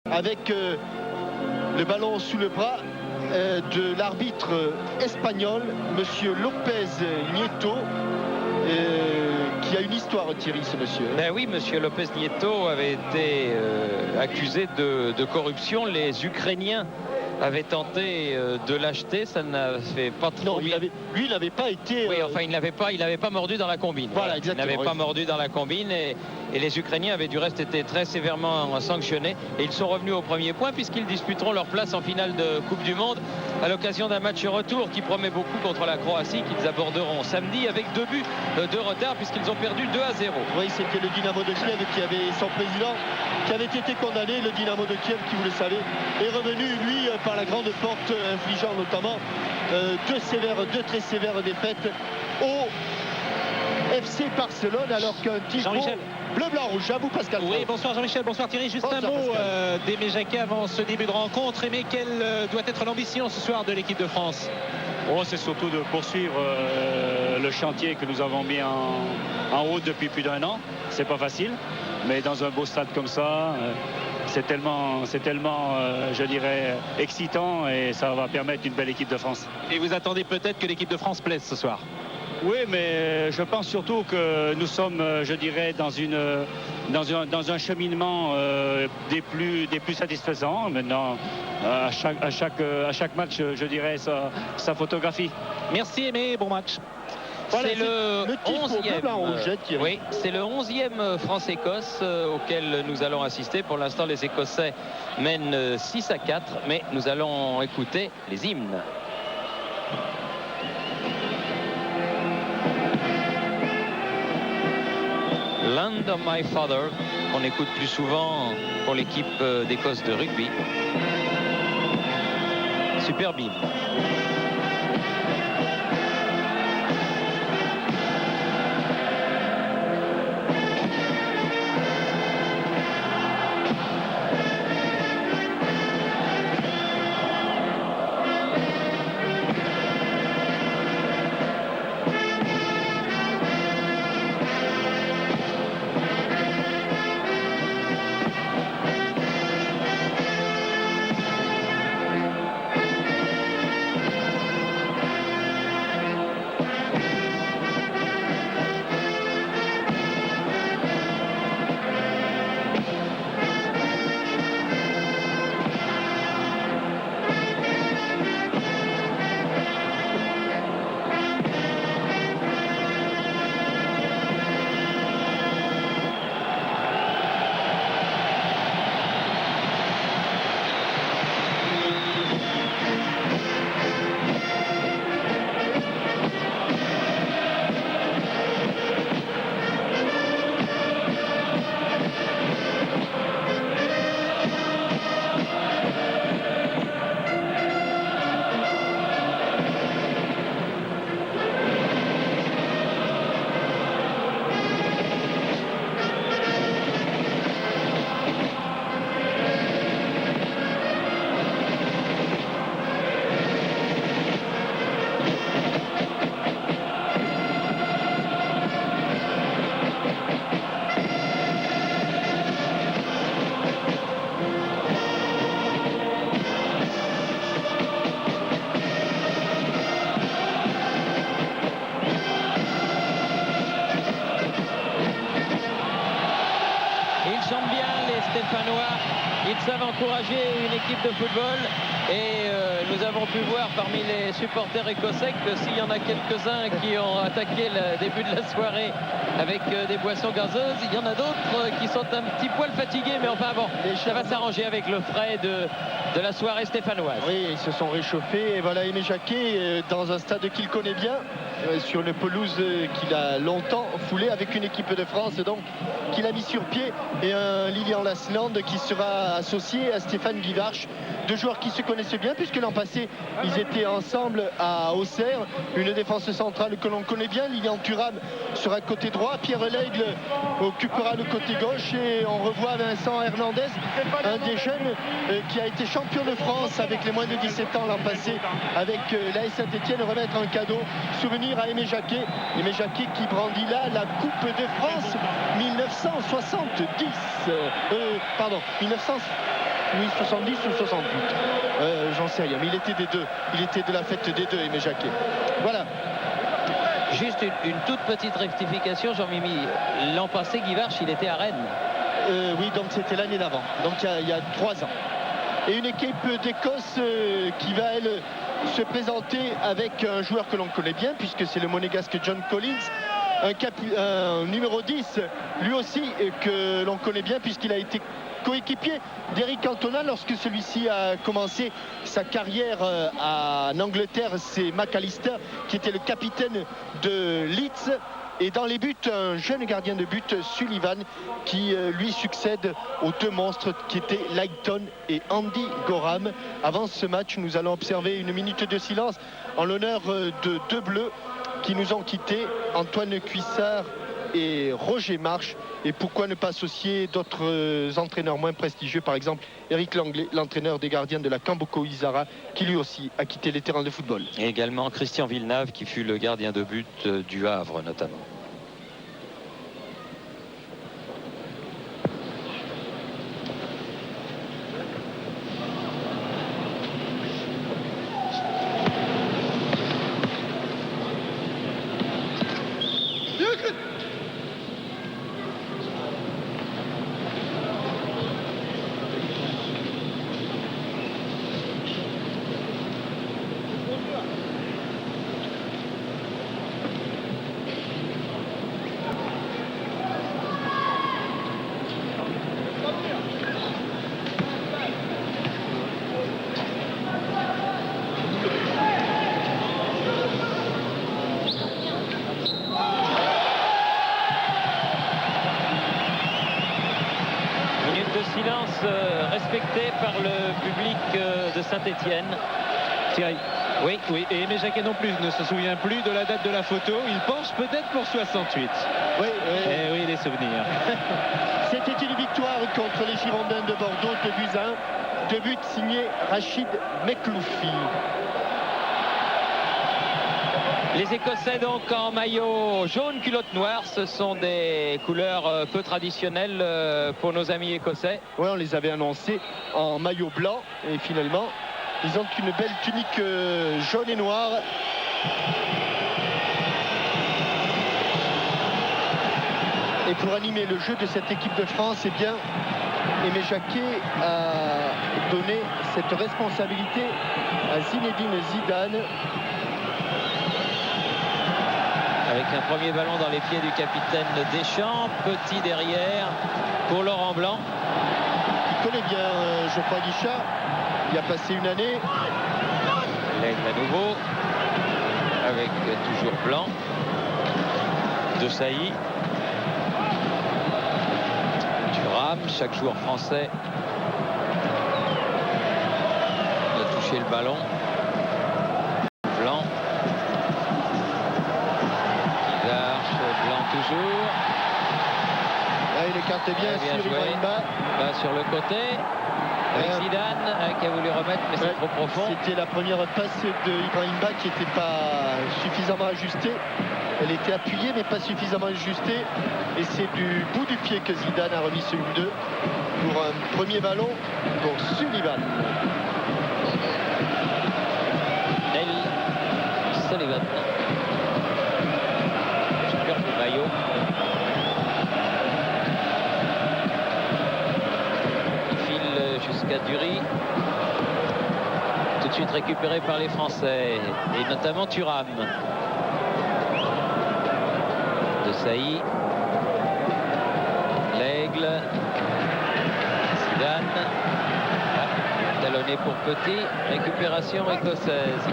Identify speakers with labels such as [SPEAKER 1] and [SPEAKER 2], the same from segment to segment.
[SPEAKER 1] avec le ballon sous le bras de l'arbitre espagnol, monsieur Lopez Nieto, qui a une histoire, Thierry, ce monsieur.
[SPEAKER 2] Ben oui, monsieur Lopez Nieto avait été accusé de corruption. Les Ukrainiens avaient tenté de l'acheter, ça n'avait pas trop.
[SPEAKER 1] Non, lui, il n'avait pas été.
[SPEAKER 2] Oui, enfin, il n'avait pas mordu dans la combine.
[SPEAKER 1] Voilà, exactement.
[SPEAKER 2] Il n'avait pas mordu dans la combine et les Ukrainiens avaient du reste été très sévèrement sanctionnés. Et ils sont revenus au premier point puisqu'ils disputeront leur place en finale de Coupe du Monde à l'occasion d'un match retour qui promet beaucoup contre la Croatie qu'ils aborderont samedi avec 2 buts de retard puisqu'ils ont perdu 2-0.
[SPEAKER 1] Oui, c'était le Dynamo de Kiev qui avait son président qui avait été condamné. Le Dynamo de Kiev, qui vous le savez, est revenu, lui, par la grande porte, infligeant notamment deux très sévères défaites au FC Barcelone, alors qu'un titre bleu, blanc, rouge. À vous, Pascal.
[SPEAKER 3] Oui, bonsoir Jean-Michel, bonsoir Thierry. Juste un mot d'Aimé Jacquet avant ce début de rencontre. Aimé, quelle doit être l'ambition ce soir de l'équipe de France?
[SPEAKER 4] C'est surtout de poursuivre le chantier que nous avons mis en route depuis plus d'1 an. C'est pas facile, mais dans un beau stade comme ça, c'est tellement je dirais, excitant, et ça va permettre une belle équipe de France.
[SPEAKER 3] Et vous attendez peut-être que l'équipe de France plaise ce soir?
[SPEAKER 4] Oui, mais je pense surtout que nous sommes, je dirais, dans un cheminement des plus satisfaisants. Maintenant, à chaque match, je dirais, sa photographie.
[SPEAKER 3] Merci Aimé, bon match.
[SPEAKER 1] Voilà,
[SPEAKER 2] c'est le 11e.
[SPEAKER 1] Oui,
[SPEAKER 2] c'est le 11e France-Écosse auquel nous allons assister. Pour l'instant, les Écossais mènent 6-4, mais nous allons écouter les hymnes. Land of My Father, qu'on écoute plus souvent pour l'équipe d'Écosse de rugby. Superbe hymne. Ils savent encourager une équipe de football et nous avons pu voir parmi les supporters écossais que s'il y en a quelques-uns qui ont attaqué le début de la soirée avec des boissons gazeuses, il y en a d'autres qui sont un petit poil fatigués, mais enfin bon, ça va s'arranger avec le frais de la soirée stéphanoise.
[SPEAKER 1] Oui, ils se sont réchauffés et voilà Aimé Jacquet dans un stade qu'il connaît bien, sur une pelouse qu'il a longtemps foulée avec une équipe de France donc qu'il a mis sur pied, et un Lilian Lasland qui sera associé à Stéphane Guivarch, deux joueurs qui se connaissent bien puisque l'an passé ils étaient ensemble à Auxerre. Une défense centrale que l'on connaît bien, Lilian Thuram sera côté droit, Pierre Lègle occupera le côté gauche et on revoit Vincent Hernandez, un des jeunes qui a été champion de France avec les moins de 17 ans l'an passé avec l'AS Saint-Etienne, remettre un cadeau souvenir à Aimé Jacquet. Aimé Jacquet qui brandit là la Coupe de France 1970 1900 oui, 70 ou 68. J'en sais rien, mais il était des deux. Il était de la fête des deux, Aimé Jacquet. Voilà.
[SPEAKER 2] Juste une toute petite rectification, Jean-Mimi. L'an passé, Guy Varche, il était à Rennes.
[SPEAKER 1] Oui, donc c'était l'année d'avant, donc il y a 3 ans. Et une équipe d'Écosse qui va, elle, se présenter avec un joueur que l'on connaît bien, puisque c'est le monégasque John Collins, un numéro 10, lui aussi, que l'on connaît bien, puisqu'il a été coéquipier d'Eric Cantona lorsque celui-ci a commencé sa carrière en Angleterre. C'est McAllister qui était le capitaine de Leeds. Et dans les buts, un jeune gardien de but, Sullivan, qui lui succède aux deux monstres qui étaient Lighton et Andy Gorham. Avant ce match, nous allons observer une minute de silence en l'honneur de deux bleus qui nous ont quittés, Antoine Cuissard et Roger March. Et pourquoi ne pas associer d'autres entraîneurs moins prestigieux, par exemple Eric Langlais, l'entraîneur des gardiens de la Cambuco Isara, qui lui aussi a quitté les terrains de football.
[SPEAKER 2] Et également Christian Villeneuve, qui fut le gardien de but du Havre notamment. Respecté par le public de Saint-Étienne.
[SPEAKER 3] Thierry.
[SPEAKER 2] Oui.
[SPEAKER 3] Oui, et Aimé Jacquet non plus ne se souvient plus de la date de la photo. Il penche peut-être pour 68.
[SPEAKER 1] Oui,
[SPEAKER 3] Eh oui, les souvenirs.
[SPEAKER 1] C'était une victoire contre les Girondins de Bordeaux, 2-1. 2 buts signés Rachid Mekloufi.
[SPEAKER 2] Les Écossais donc en maillot jaune, culotte noire, ce sont des couleurs peu traditionnelles pour nos amis écossais.
[SPEAKER 1] Oui, on les avait annoncés en maillot blanc et finalement ils ont une belle tunique jaune et noire. Et pour animer le jeu de cette équipe de France, eh bien, Aimé Jacquet a donné cette responsabilité à Zinedine Zidane.
[SPEAKER 2] Avec un premier ballon dans les pieds du capitaine Deschamps, petit derrière pour Laurent Blanc.
[SPEAKER 1] Il connaît bien Geoffroy Guichard, il a passé une année.
[SPEAKER 2] L'aigle à nouveau, avec toujours Blanc, De Sailly, Thuram, chaque joueur français a touché le ballon. Blanc. Toujours.
[SPEAKER 1] Là, il écarte bien sur Ibrahima.
[SPEAKER 2] Là, sur le côté. Avec Zidane qui a voulu remettre, mais c'est trop profond.
[SPEAKER 1] C'était la première passe de Ibrahima qui n'était pas suffisamment ajustée. Elle était appuyée, mais pas suffisamment ajustée. Et c'est du bout du pied que Zidane a remis ce 1-2 pour un premier ballon pour Sullivan.
[SPEAKER 2] Sullivan. Maillot. Il file jusqu'à Dury. Tout de suite récupéré par les Français et notamment Thuram. De Sailly. L'Aigle. Zidane. Talonné pour Petit. Récupération écossaise.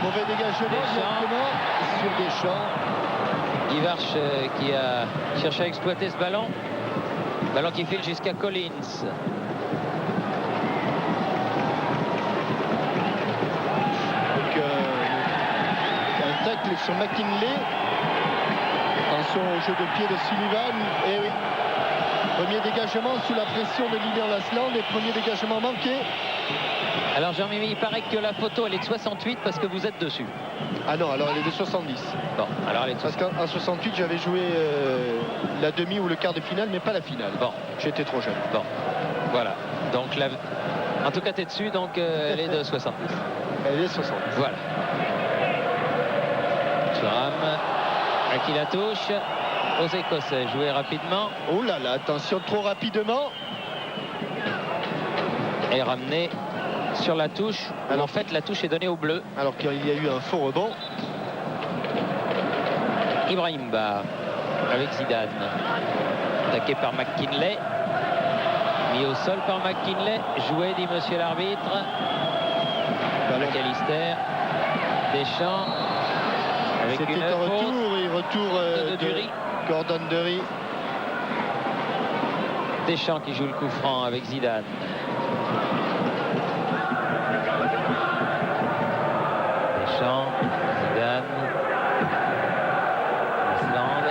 [SPEAKER 1] Mauvais dégagement directement sur Deschamps.
[SPEAKER 2] Guy Varche qui a cherché à exploiter ce ballon. Ballon qui file jusqu'à Collins.
[SPEAKER 1] Donc, un tacle sur McKinley. Attention au jeu de pied de Sullivan. Et oui. Premier dégagement sous la pression de Lilian Lasland. Et premier dégagement manqué.
[SPEAKER 2] Alors Jean-Mimi, il paraît que la photo elle est de 68 parce que vous êtes dessus.
[SPEAKER 1] Ah non, alors elle est de 70.
[SPEAKER 2] Bon, alors elle est
[SPEAKER 1] Parce qu'en 68, j'avais joué la demi ou le quart de finale, mais pas la finale.
[SPEAKER 2] Bon.
[SPEAKER 1] J'étais trop jeune.
[SPEAKER 2] Bon, voilà. Donc, en tout cas, tu es dessus, donc elle est de 70.
[SPEAKER 1] Elle est 70.
[SPEAKER 2] Voilà. Thuram, à qui la touche aux Écossais. Jouer rapidement.
[SPEAKER 1] Oh là là, attention, trop rapidement.
[SPEAKER 2] Et ramené sur la touche.
[SPEAKER 1] Alors,
[SPEAKER 2] en fait, la touche est donnée au bleu.
[SPEAKER 1] Alors qu'il y a eu un faux rebond.
[SPEAKER 2] Ibrahim Ba avec Zidane. Attaqué par McKinley. Mis au sol par McKinley. Joué, dit monsieur l'arbitre. McAllister. Deschamps. Avec
[SPEAKER 1] C'était
[SPEAKER 2] une
[SPEAKER 1] un
[SPEAKER 2] faute
[SPEAKER 1] retour et retour
[SPEAKER 2] de Dury.
[SPEAKER 1] Gordon Dury.
[SPEAKER 2] Deschamps qui joue le coup franc avec Zidane. Deschamps, Zidane. Islande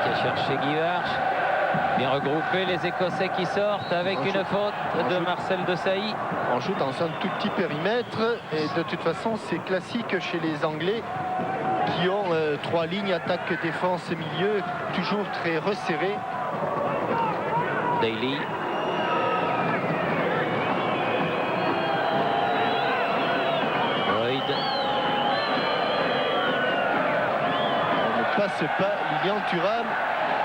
[SPEAKER 2] qui a cherché Guy Varche. Bien regroupé, les Écossais qui sortent avec une faute de Marcel Desailly.
[SPEAKER 1] On joue dans un tout petit périmètre et de toute façon c'est classique chez les Anglais qui ont 3 lignes, attaque, défense et milieu, toujours très resserrés.
[SPEAKER 2] Daly. Boyd.
[SPEAKER 1] On ne passe pas Lilian Thuram,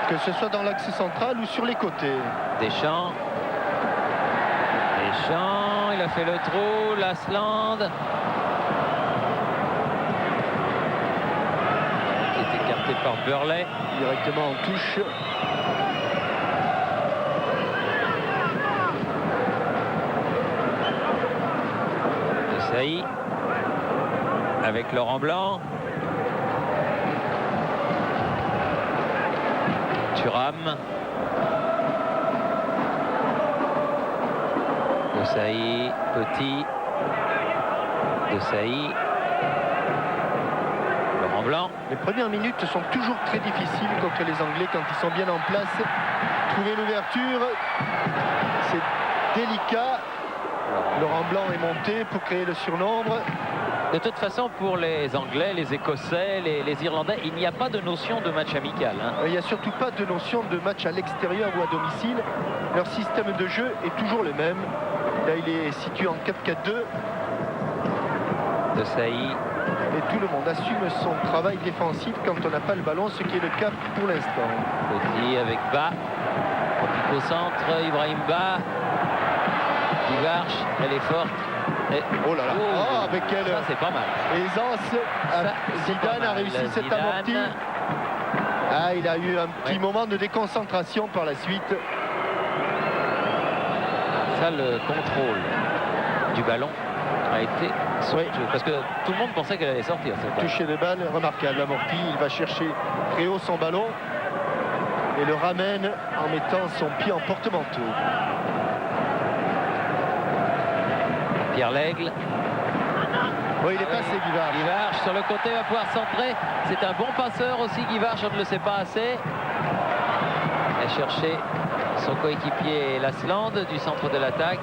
[SPEAKER 1] que ce soit dans l'axe central ou sur les côtés.
[SPEAKER 2] Deschamps. Deschamps, il a fait le trou, Lasland. Qui est écarté par Burley.
[SPEAKER 1] Directement en touche.
[SPEAKER 2] Desailly. Avec Laurent Blanc. Thuram. Desailly, Petit. Desailly. Laurent Blanc.
[SPEAKER 1] Les premières minutes sont toujours très difficiles contre les Anglais quand ils sont bien en place. Trouver l'ouverture, c'est délicat. Laurent Blanc est monté pour créer le surnombre.
[SPEAKER 2] De toute façon, pour les Anglais, les Écossais, les Irlandais, il n'y a pas de notion de match amical. Hein.
[SPEAKER 1] Il n'y a surtout pas de notion de match à l'extérieur ou à domicile. Leur système de jeu est toujours le même. Là, il est situé en 4-4-2.
[SPEAKER 2] Desailly.
[SPEAKER 1] Et tout le monde assume son travail défensif quand on n'a pas le ballon, ce qui est le cas pour l'instant.
[SPEAKER 2] Petit avec Ba. Au centre, Ibrahim Ba. Ivarche, elle est forte. Et...
[SPEAKER 1] Oh là là, oh, avec quelle
[SPEAKER 2] ça, c'est pas mal.
[SPEAKER 1] aisance. Zidane a réussi cette amortie. Ah, il a eu un petit moment de déconcentration par la suite.
[SPEAKER 2] Ça, le contrôle du ballon a été somptueux, parce que tout le monde pensait qu'elle allait sortir.
[SPEAKER 1] Toucher de balle, remarquable. Amorti, il va chercher très haut son ballon et le ramène en mettant son pied en porte-manteau.
[SPEAKER 2] Pierre Lègle.
[SPEAKER 1] Oui, il est passé, Guy Varche.
[SPEAKER 2] Guy Varche sur le côté va pouvoir centrer. C'est un bon passeur aussi, Guy Varche, on ne le sait pas assez. Il a cherché son coéquipier Lasland du centre de l'attaque.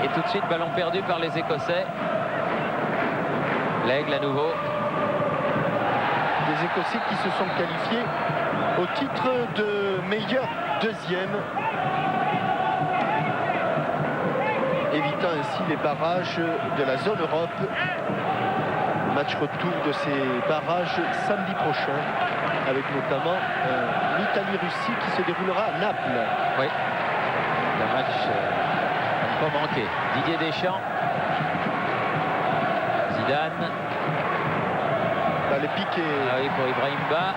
[SPEAKER 2] Et tout de suite, ballon perdu par les Écossais. Lègle à nouveau.
[SPEAKER 1] Des Écossais qui se sont qualifiés au titre de meilleur deuxième, évitant ainsi les barrages de la zone Europe. Match retour de ces barrages samedi prochain, avec notamment l'Italie-Russie qui se déroulera à Naples.
[SPEAKER 2] Oui, le match n'a pas manqué. Didier Deschamps. Zidane.
[SPEAKER 1] Le piqué.
[SPEAKER 2] Ah oui, pour Ibrahim Ba.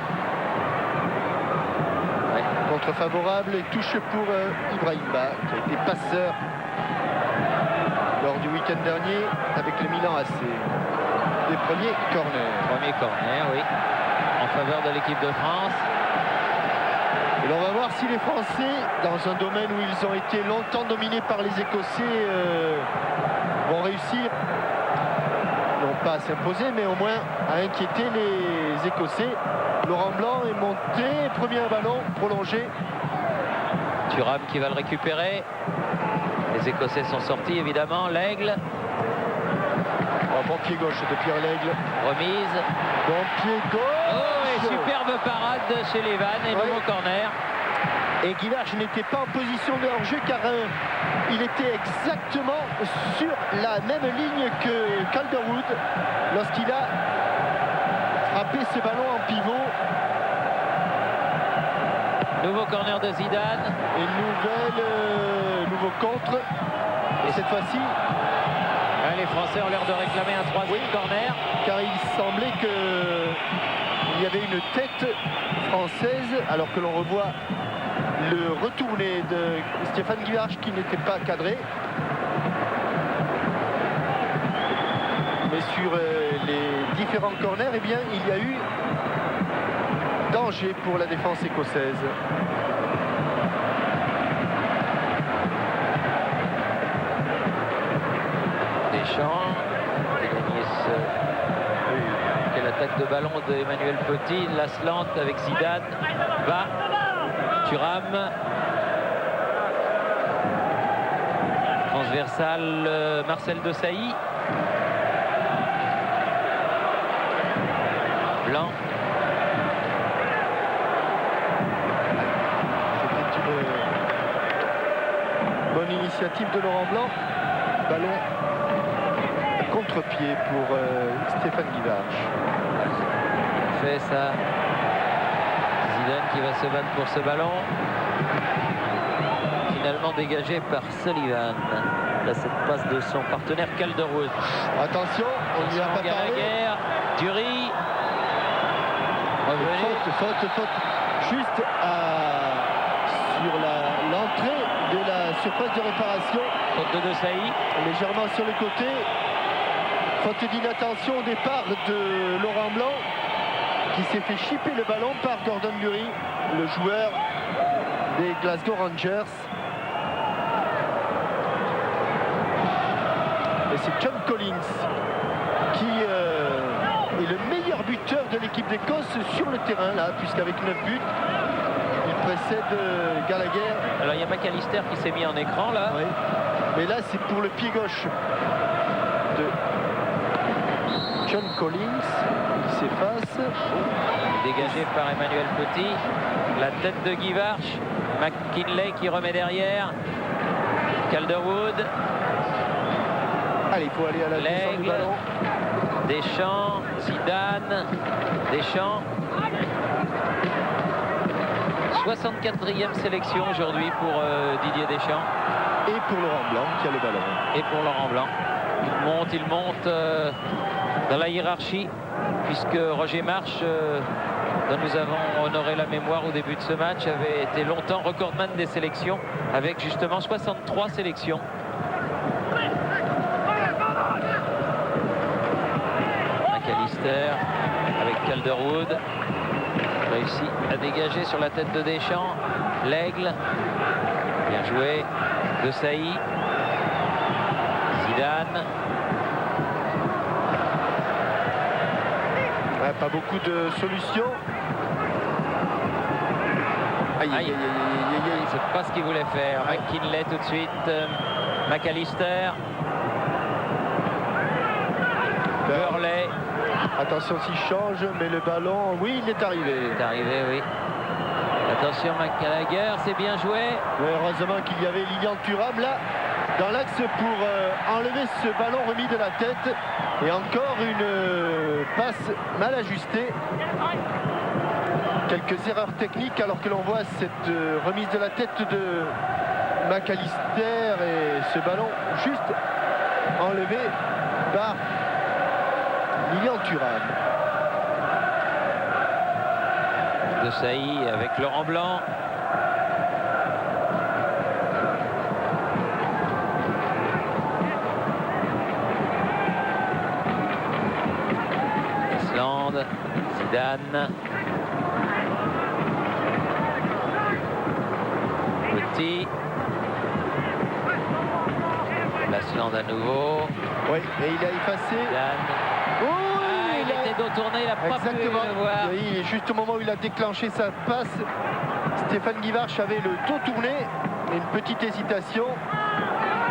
[SPEAKER 2] Ouais.
[SPEAKER 1] Contre favorable et touche pour Ibrahim Ba, qui a été passeur lors du week-end dernier avec le Milan AC. Les premiers corners.
[SPEAKER 2] Premier corner, oui. En faveur de l'équipe de France.
[SPEAKER 1] Et on va voir si les Français, dans un domaine où ils ont été longtemps dominés par les Écossais, vont réussir, non pas à s'imposer, mais au moins à inquiéter les Écossais. Laurent Blanc est monté, premier ballon prolongé.
[SPEAKER 2] Thuram qui va le récupérer. Les Écossais sont sortis, évidemment. L'Aigle.
[SPEAKER 1] Bon pied gauche de Pierre Lègle.
[SPEAKER 2] Remise.
[SPEAKER 1] Bon pied gauche.
[SPEAKER 2] Oh, et superbe parade de Sullivan et nouveau corner.
[SPEAKER 1] Et Guivarch n'était pas en position de hors-jeu car il était exactement sur la même ligne que Calderwood lorsqu'il a frappé ce ballon en pivot.
[SPEAKER 2] Nouveau corner de Zidane.
[SPEAKER 1] Et nouveau contre. Et cette fois-ci,
[SPEAKER 2] Les Français ont l'air de réclamer un troisième corner.
[SPEAKER 1] Car il semblait qu'il y avait une tête française alors que l'on revoit le retourné de Stéphane Guivarch qui n'était pas cadré. Mais sur les différents corners, eh bien, il y a eu danger pour la défense écossaise.
[SPEAKER 2] Deschamps, quelle attaque de ballon de Emmanuel Petit, Laslant avec Zidane, va, Thuram, transversal, Marcel Desailly, Blanc.
[SPEAKER 1] C'était une bonne initiative de Laurent Blanc. Ballon contre-pied pour Stéphane Guivarch.
[SPEAKER 2] Fait ça. Zidane qui va se battre pour ce ballon. Finalement dégagé par Sullivan. Là, cette passe de son partenaire Calderwood.
[SPEAKER 1] Attention, on n'y a pas parlé.
[SPEAKER 2] Gallagher, Dury.
[SPEAKER 1] Faute. Juste sur l'entrée de la surface de réparation.
[SPEAKER 2] Faute de Desailly.
[SPEAKER 1] Légèrement sur le côté. Faute d'inattention au départ de Laurent Blanc qui s'est fait chipper le ballon par Gordon Dury, le joueur des Glasgow Rangers. Et c'est John Collins qui est le meilleur buteur de l'équipe d'Écosse sur le terrain là, puisqu'avec 9 buts, il précède Gallagher.
[SPEAKER 2] Alors il y a McAllister qui s'est mis en écran là.
[SPEAKER 1] Oui. Mais là c'est pour le pied gauche de John Collins qui s'efface.
[SPEAKER 2] Dégagé par Emmanuel Petit. La tête de Guivarch. McKinley qui remet derrière. Calderwood.
[SPEAKER 1] Allez, il faut aller à la descente du
[SPEAKER 2] Lègle.
[SPEAKER 1] ballon.
[SPEAKER 2] Deschamps. Zidane. Deschamps. 64e sélection aujourd'hui pour Didier Deschamps.
[SPEAKER 1] Et pour Laurent Blanc qui a le ballon.
[SPEAKER 2] Et pour Laurent Blanc. Il monte dans la hiérarchie, puisque Roger March, dont nous avons honoré la mémoire au début de ce match, avait été longtemps recordman des sélections, avec justement 63 sélections. McAllister avec Calderwood. Réussit à dégager sur la tête de Deschamps. Lègle. Bien joué. Desailly. Zidane.
[SPEAKER 1] Ouais, pas beaucoup de solutions. Aïe, aïe, aïe, aïe, aïe, aïe.
[SPEAKER 2] C'est pas ce qu'il voulait faire. McKinley tout de suite. McAllister. Burley.
[SPEAKER 1] Attention s'il change, mais le ballon, oui, il est arrivé.
[SPEAKER 2] Il est arrivé, oui. Attention Gallagher, c'est bien joué.
[SPEAKER 1] Mais heureusement qu'il y avait Lilian Thuram là, dans l'axe pour enlever ce ballon remis de la tête. Et encore une passe mal ajustée. Quelques erreurs techniques alors que l'on voit cette remise de la tête de McAllister et ce ballon juste enlevé par Lilian Thuram.
[SPEAKER 2] Desailly avec Laurent Blanc. Island, Zidane. Petit. Lasland à nouveau.
[SPEAKER 1] Oui, et il a effacé.
[SPEAKER 2] Zidane.
[SPEAKER 1] Oh,
[SPEAKER 2] Il était dos tourné, il n'a pas pu le voir.
[SPEAKER 1] Oui, juste au moment où il a déclenché sa passe, Stéphane Guivarch avait le dos tourné. Et une petite hésitation.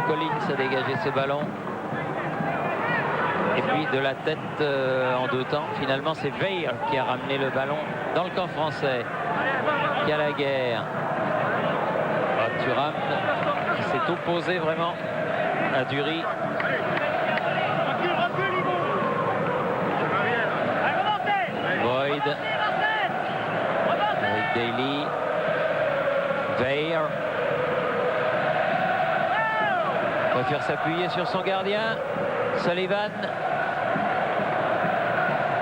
[SPEAKER 2] Collins a dégagé ce ballon. Et puis de la tête en 2 temps, finalement c'est Veil qui a ramené le ballon dans le camp français. Gallagher. Thuram qui s'est opposé vraiment à Dury. Boyd avec Daly. Veil préfère s'appuyer sur son gardien. Sullivan.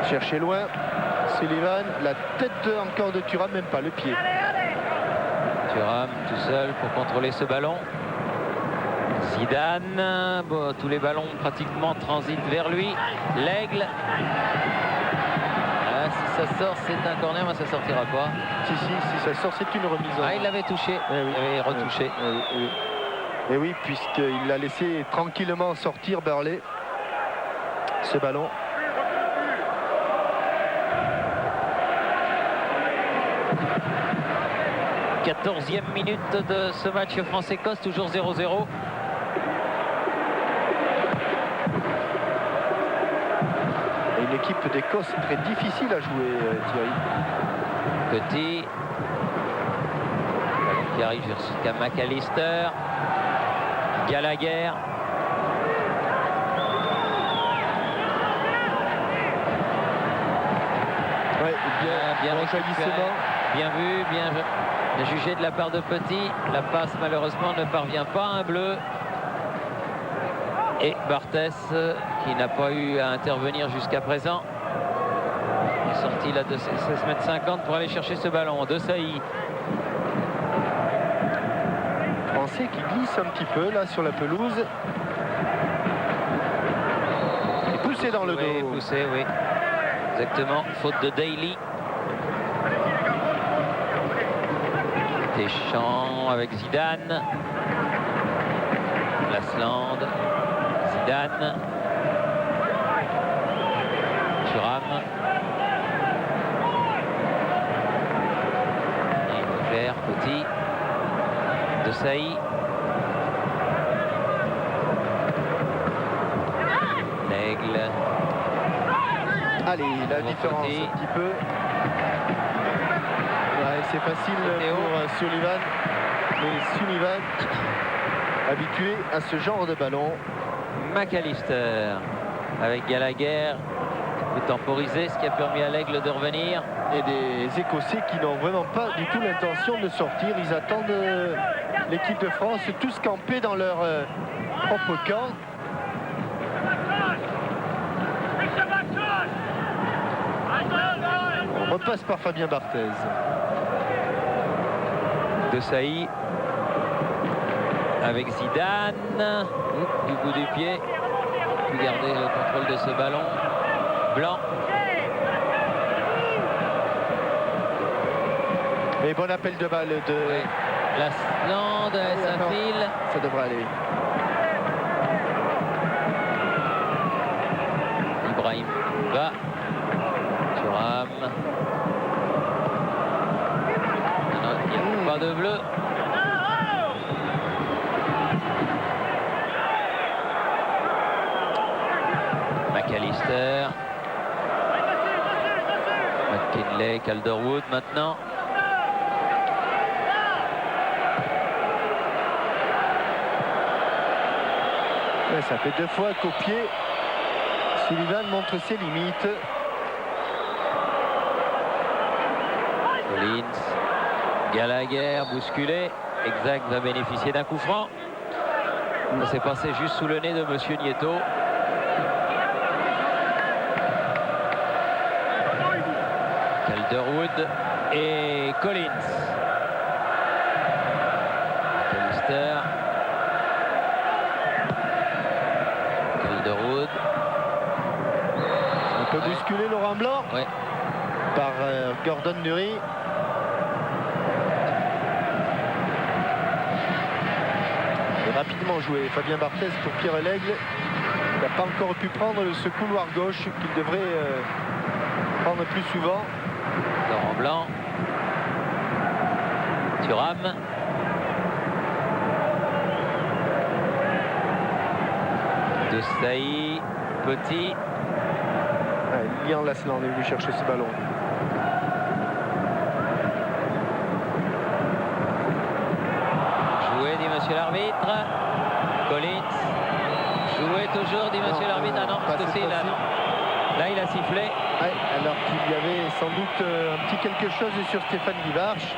[SPEAKER 1] Chercher loin. Sullivan, la tête encore de Thuram, même pas le pied.
[SPEAKER 2] Thuram tout seul pour contrôler ce ballon. Zidane, bon, tous les ballons pratiquement transitent vers lui. L'Aigle. Ah, si ça sort, c'est un corner, mais ça sortira pas.
[SPEAKER 1] Si ça sort, c'est une remise.
[SPEAKER 2] Ah, il l'avait touché,
[SPEAKER 1] oui.
[SPEAKER 2] Il avait retouché.
[SPEAKER 1] Oui. Et oui, puisqu'il l'a laissé tranquillement sortir Burley, ce ballon.
[SPEAKER 2] « 14e minute de ce match France-Écosse, toujours 0-0.
[SPEAKER 1] Et une équipe d'Écosse très difficile à jouer, Thierry.
[SPEAKER 2] Petit. Qui arrive jusqu'à McAllister. Gallagher.
[SPEAKER 1] Ouais, bien
[SPEAKER 2] récupéré, bien vu, bien jugé de la part de Petit. La passe malheureusement ne parvient pas à un bleu. Et Barthès qui n'a pas eu à intervenir jusqu'à présent. Il est sorti là de 16,50 m pour aller chercher ce ballon. De Sailly.
[SPEAKER 1] Français qui glisse un petit peu là sur la pelouse. Et poussé dans le dos.
[SPEAKER 2] Poussé, oui. Exactement. Faute de Daly. Deschamps avec Zidane. Lasland. Zidane. Thuram. Claire, Petit. De Sailly. L'Aigle.
[SPEAKER 1] Allez, la différence
[SPEAKER 2] Petit.
[SPEAKER 1] un petit peu. Ouais, c'est facile pour Sullivan. Mais Sullivan, habitué à ce genre de ballon.
[SPEAKER 2] McAllister avec Gallagher peut temporiser, ce qui a permis à l'Aigle de revenir.
[SPEAKER 1] Et des Écossais qui n'ont vraiment pas du tout l'intention de sortir. Ils attendent l'équipe de France tous campés dans leur propre camp. On repasse par Fabien Barthez.
[SPEAKER 2] De Sailly avec Zidane du bout du pied, puis garder le contrôle de ce ballon. Blanc.
[SPEAKER 1] Et bon appel de balle de
[SPEAKER 2] Lasland, s'infile.
[SPEAKER 1] Ça devrait aller.
[SPEAKER 2] Ibrahim va. Thuram. Non, il n'y a pas de bleu. McAllister. McKinley, Calderwood maintenant.
[SPEAKER 1] Ouais, ça fait 2 fois qu'au pied, Sullivan montre ses limites.
[SPEAKER 2] Collins, Gallagher, bousculé. Exact va bénéficier d'un coup franc. Ça s'est passé juste sous le nez de Monsieur Nieto. Calderwood et Collins. Callister. Calderwood.
[SPEAKER 1] On peut bousculer Laurent Blanc.
[SPEAKER 2] Ouais.
[SPEAKER 1] Par Gordon Dury. Et rapidement joué Fabien Barthez pour Pierre L'Aigle. Il n'a pas encore pu prendre ce couloir gauche qu'il devrait prendre plus souvent.
[SPEAKER 2] Laurent Blanc. Thuram. De Sailly. Petit.
[SPEAKER 1] Ouais, Lilian Lasland est venu chercher ce ballon.
[SPEAKER 2] Joué, dit monsieur l'arbitre. Collins. Joué toujours, dit monsieur l'arbitre. Ah non,
[SPEAKER 1] pas
[SPEAKER 2] ce coup-ci,
[SPEAKER 1] cette
[SPEAKER 2] là,
[SPEAKER 1] fois-ci.
[SPEAKER 2] non. Là, il a sifflé.
[SPEAKER 1] Ouais, alors qu'il y avait sans doute un petit quelque chose sur Stéphane Guivarch.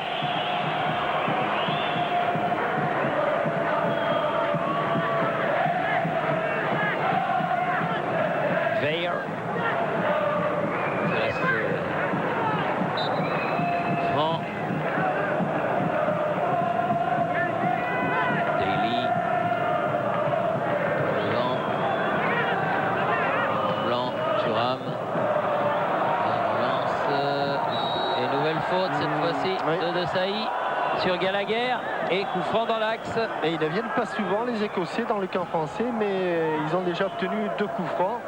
[SPEAKER 2] Weyer. Ça reste Franc. Daly. Blanc. Thuram. Relance. Et nouvelle faute cette fois-ci de Desailly sur Gallagher. Et coup franc dans l'axe.
[SPEAKER 1] Et ils ne viennent pas souvent les Écossais dans le camp français, mais ils ont déjà obtenu 2 coups francs.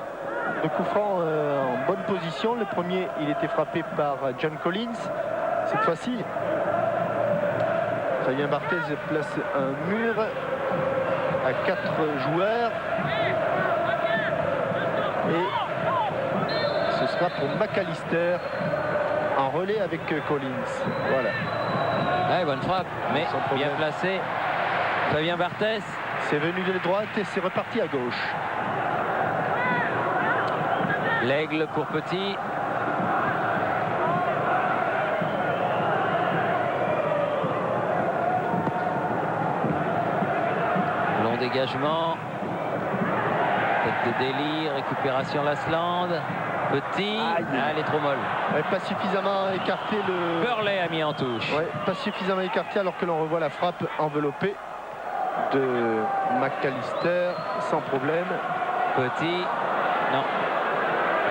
[SPEAKER 1] 2 coups francs en bonne position. Le premier, il était frappé par John Collins. Cette fois-ci, Fabien Barthez place un mur à 4 joueurs. Et ce sera pour McAllister en relais avec Collins. Voilà.
[SPEAKER 2] Ouais, bonne frappe, mais
[SPEAKER 1] Sans problème.
[SPEAKER 2] bien placé. Fabien Barthez.
[SPEAKER 1] C'est venu de droite et c'est reparti à gauche.
[SPEAKER 2] L'aigle pour Petit. Long dégagement. Tête de Daly, récupération Lasland. Petit.
[SPEAKER 1] Aïe.
[SPEAKER 2] Ah, elle est trop molle.
[SPEAKER 1] Ouais, pas suffisamment écarté le...
[SPEAKER 2] Burley a mis en touche.
[SPEAKER 1] Ouais, pas suffisamment écarté alors que l'on revoit la frappe enveloppée de McAllister sans problème.
[SPEAKER 2] Petit. Non.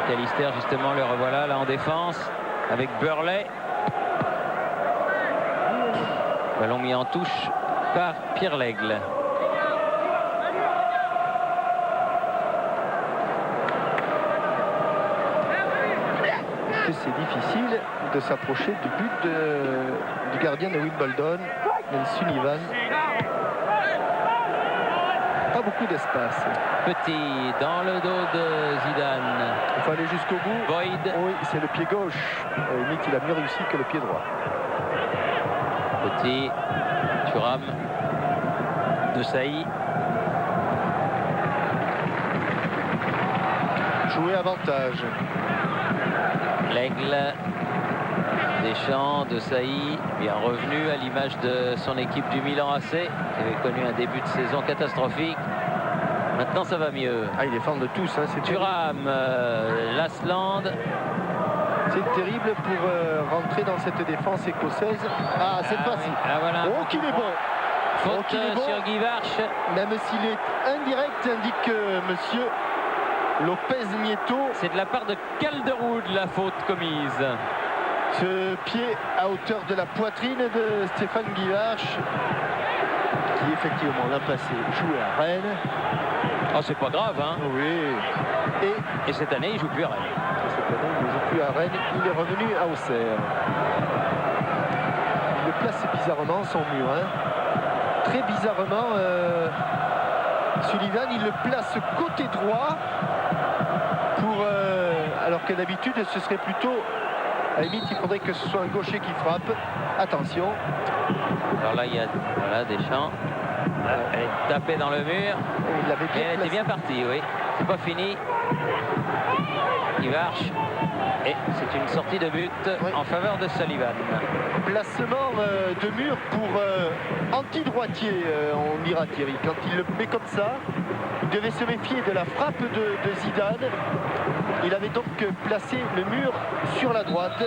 [SPEAKER 2] McAllister, justement, le revoilà là en défense avec Burley. Ballon mis en touche par Pierre Lègle.
[SPEAKER 1] C'est difficile de s'approcher du but du gardien de Wimbledon, Neil Sullivan. Pas beaucoup d'espace.
[SPEAKER 2] Petit dans le dos de Zidane.
[SPEAKER 1] Il faut aller jusqu'au bout.
[SPEAKER 2] Boyd.
[SPEAKER 1] Oui, c'est le pied gauche. Limite, il a mieux réussi que le pied droit.
[SPEAKER 2] Petit. Thuram. Desailly.
[SPEAKER 1] Jouer avantage.
[SPEAKER 2] L'aigle. Deschamps, Desailly, bien revenu à l'image de son équipe du Milan AC, qui avait connu un début de saison catastrophique. Maintenant, ça va mieux.
[SPEAKER 1] Ah, ils défendent tous. Hein, c'est
[SPEAKER 2] Thuram, Lasland.
[SPEAKER 1] C'est terrible pour rentrer dans cette défense écossaise. Ah, cette fois-ci.
[SPEAKER 2] Ah, voilà.
[SPEAKER 1] Oh, qu'il est bon.
[SPEAKER 2] Faute
[SPEAKER 1] Oh, qu'il est bon.
[SPEAKER 2] sur Guivarch.
[SPEAKER 1] Même s'il est indirect, indique que monsieur Lopez Nieto.
[SPEAKER 2] C'est de la part de Calderwood, la faute commise.
[SPEAKER 1] Ce pied à hauteur de la poitrine de Stéphane Guivarch, qui effectivement l'a passé jouer à Rennes.
[SPEAKER 2] Oh, c'est pas grave, hein.
[SPEAKER 1] Oui.
[SPEAKER 2] Et cette année, il joue plus à Rennes.
[SPEAKER 1] Cette année, il ne joue plus à Rennes, il est revenu à Auxerre. Il le place bizarrement, son mur. Hein. Très bizarrement, Sullivan, il le place côté droit, pour, alors que d'habitude, ce serait plutôt... À la limite, il faudrait que ce soit un gaucher qui frappe. Attention.
[SPEAKER 2] Alors là, il y a voilà, Deschamps. Elle est tapée dans le mur.
[SPEAKER 1] Il l'avait
[SPEAKER 2] Et elle était
[SPEAKER 1] placé.
[SPEAKER 2] bien partie, oui. C'est pas fini. Guivarch. Et c'est une sortie de but en faveur de Sullivan.
[SPEAKER 1] Placement de mur pour anti-droitier, on dira Thierry. Quand il le met comme ça, il devait se méfier de la frappe de Zidane. Il avait donc placé le mur sur la droite,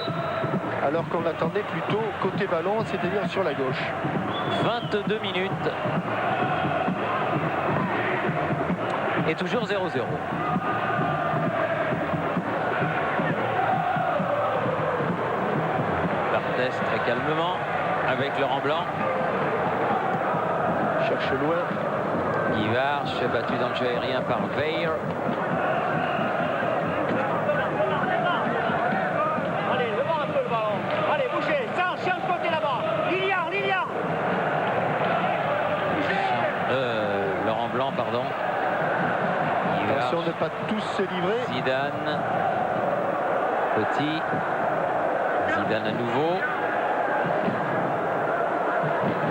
[SPEAKER 1] alors qu'on l'attendait plutôt côté ballon, c'est-à-dire sur la gauche.
[SPEAKER 2] 22 minutes. Et toujours 0-0. Barthez très calmement avec Laurent Blanc.
[SPEAKER 1] Cherche loin.
[SPEAKER 2] Guivarch battu dans le jeu aérien par Weyer.
[SPEAKER 5] Allez, devant un peu le ballon. Allez, bougez. Ça, sur le côté là-bas. Lilian.
[SPEAKER 2] Laurent Blanc, pardon. Guivarch.
[SPEAKER 1] Attention de ne pas tous se livrer.
[SPEAKER 2] Zidane. Petit. Zidane à nouveau.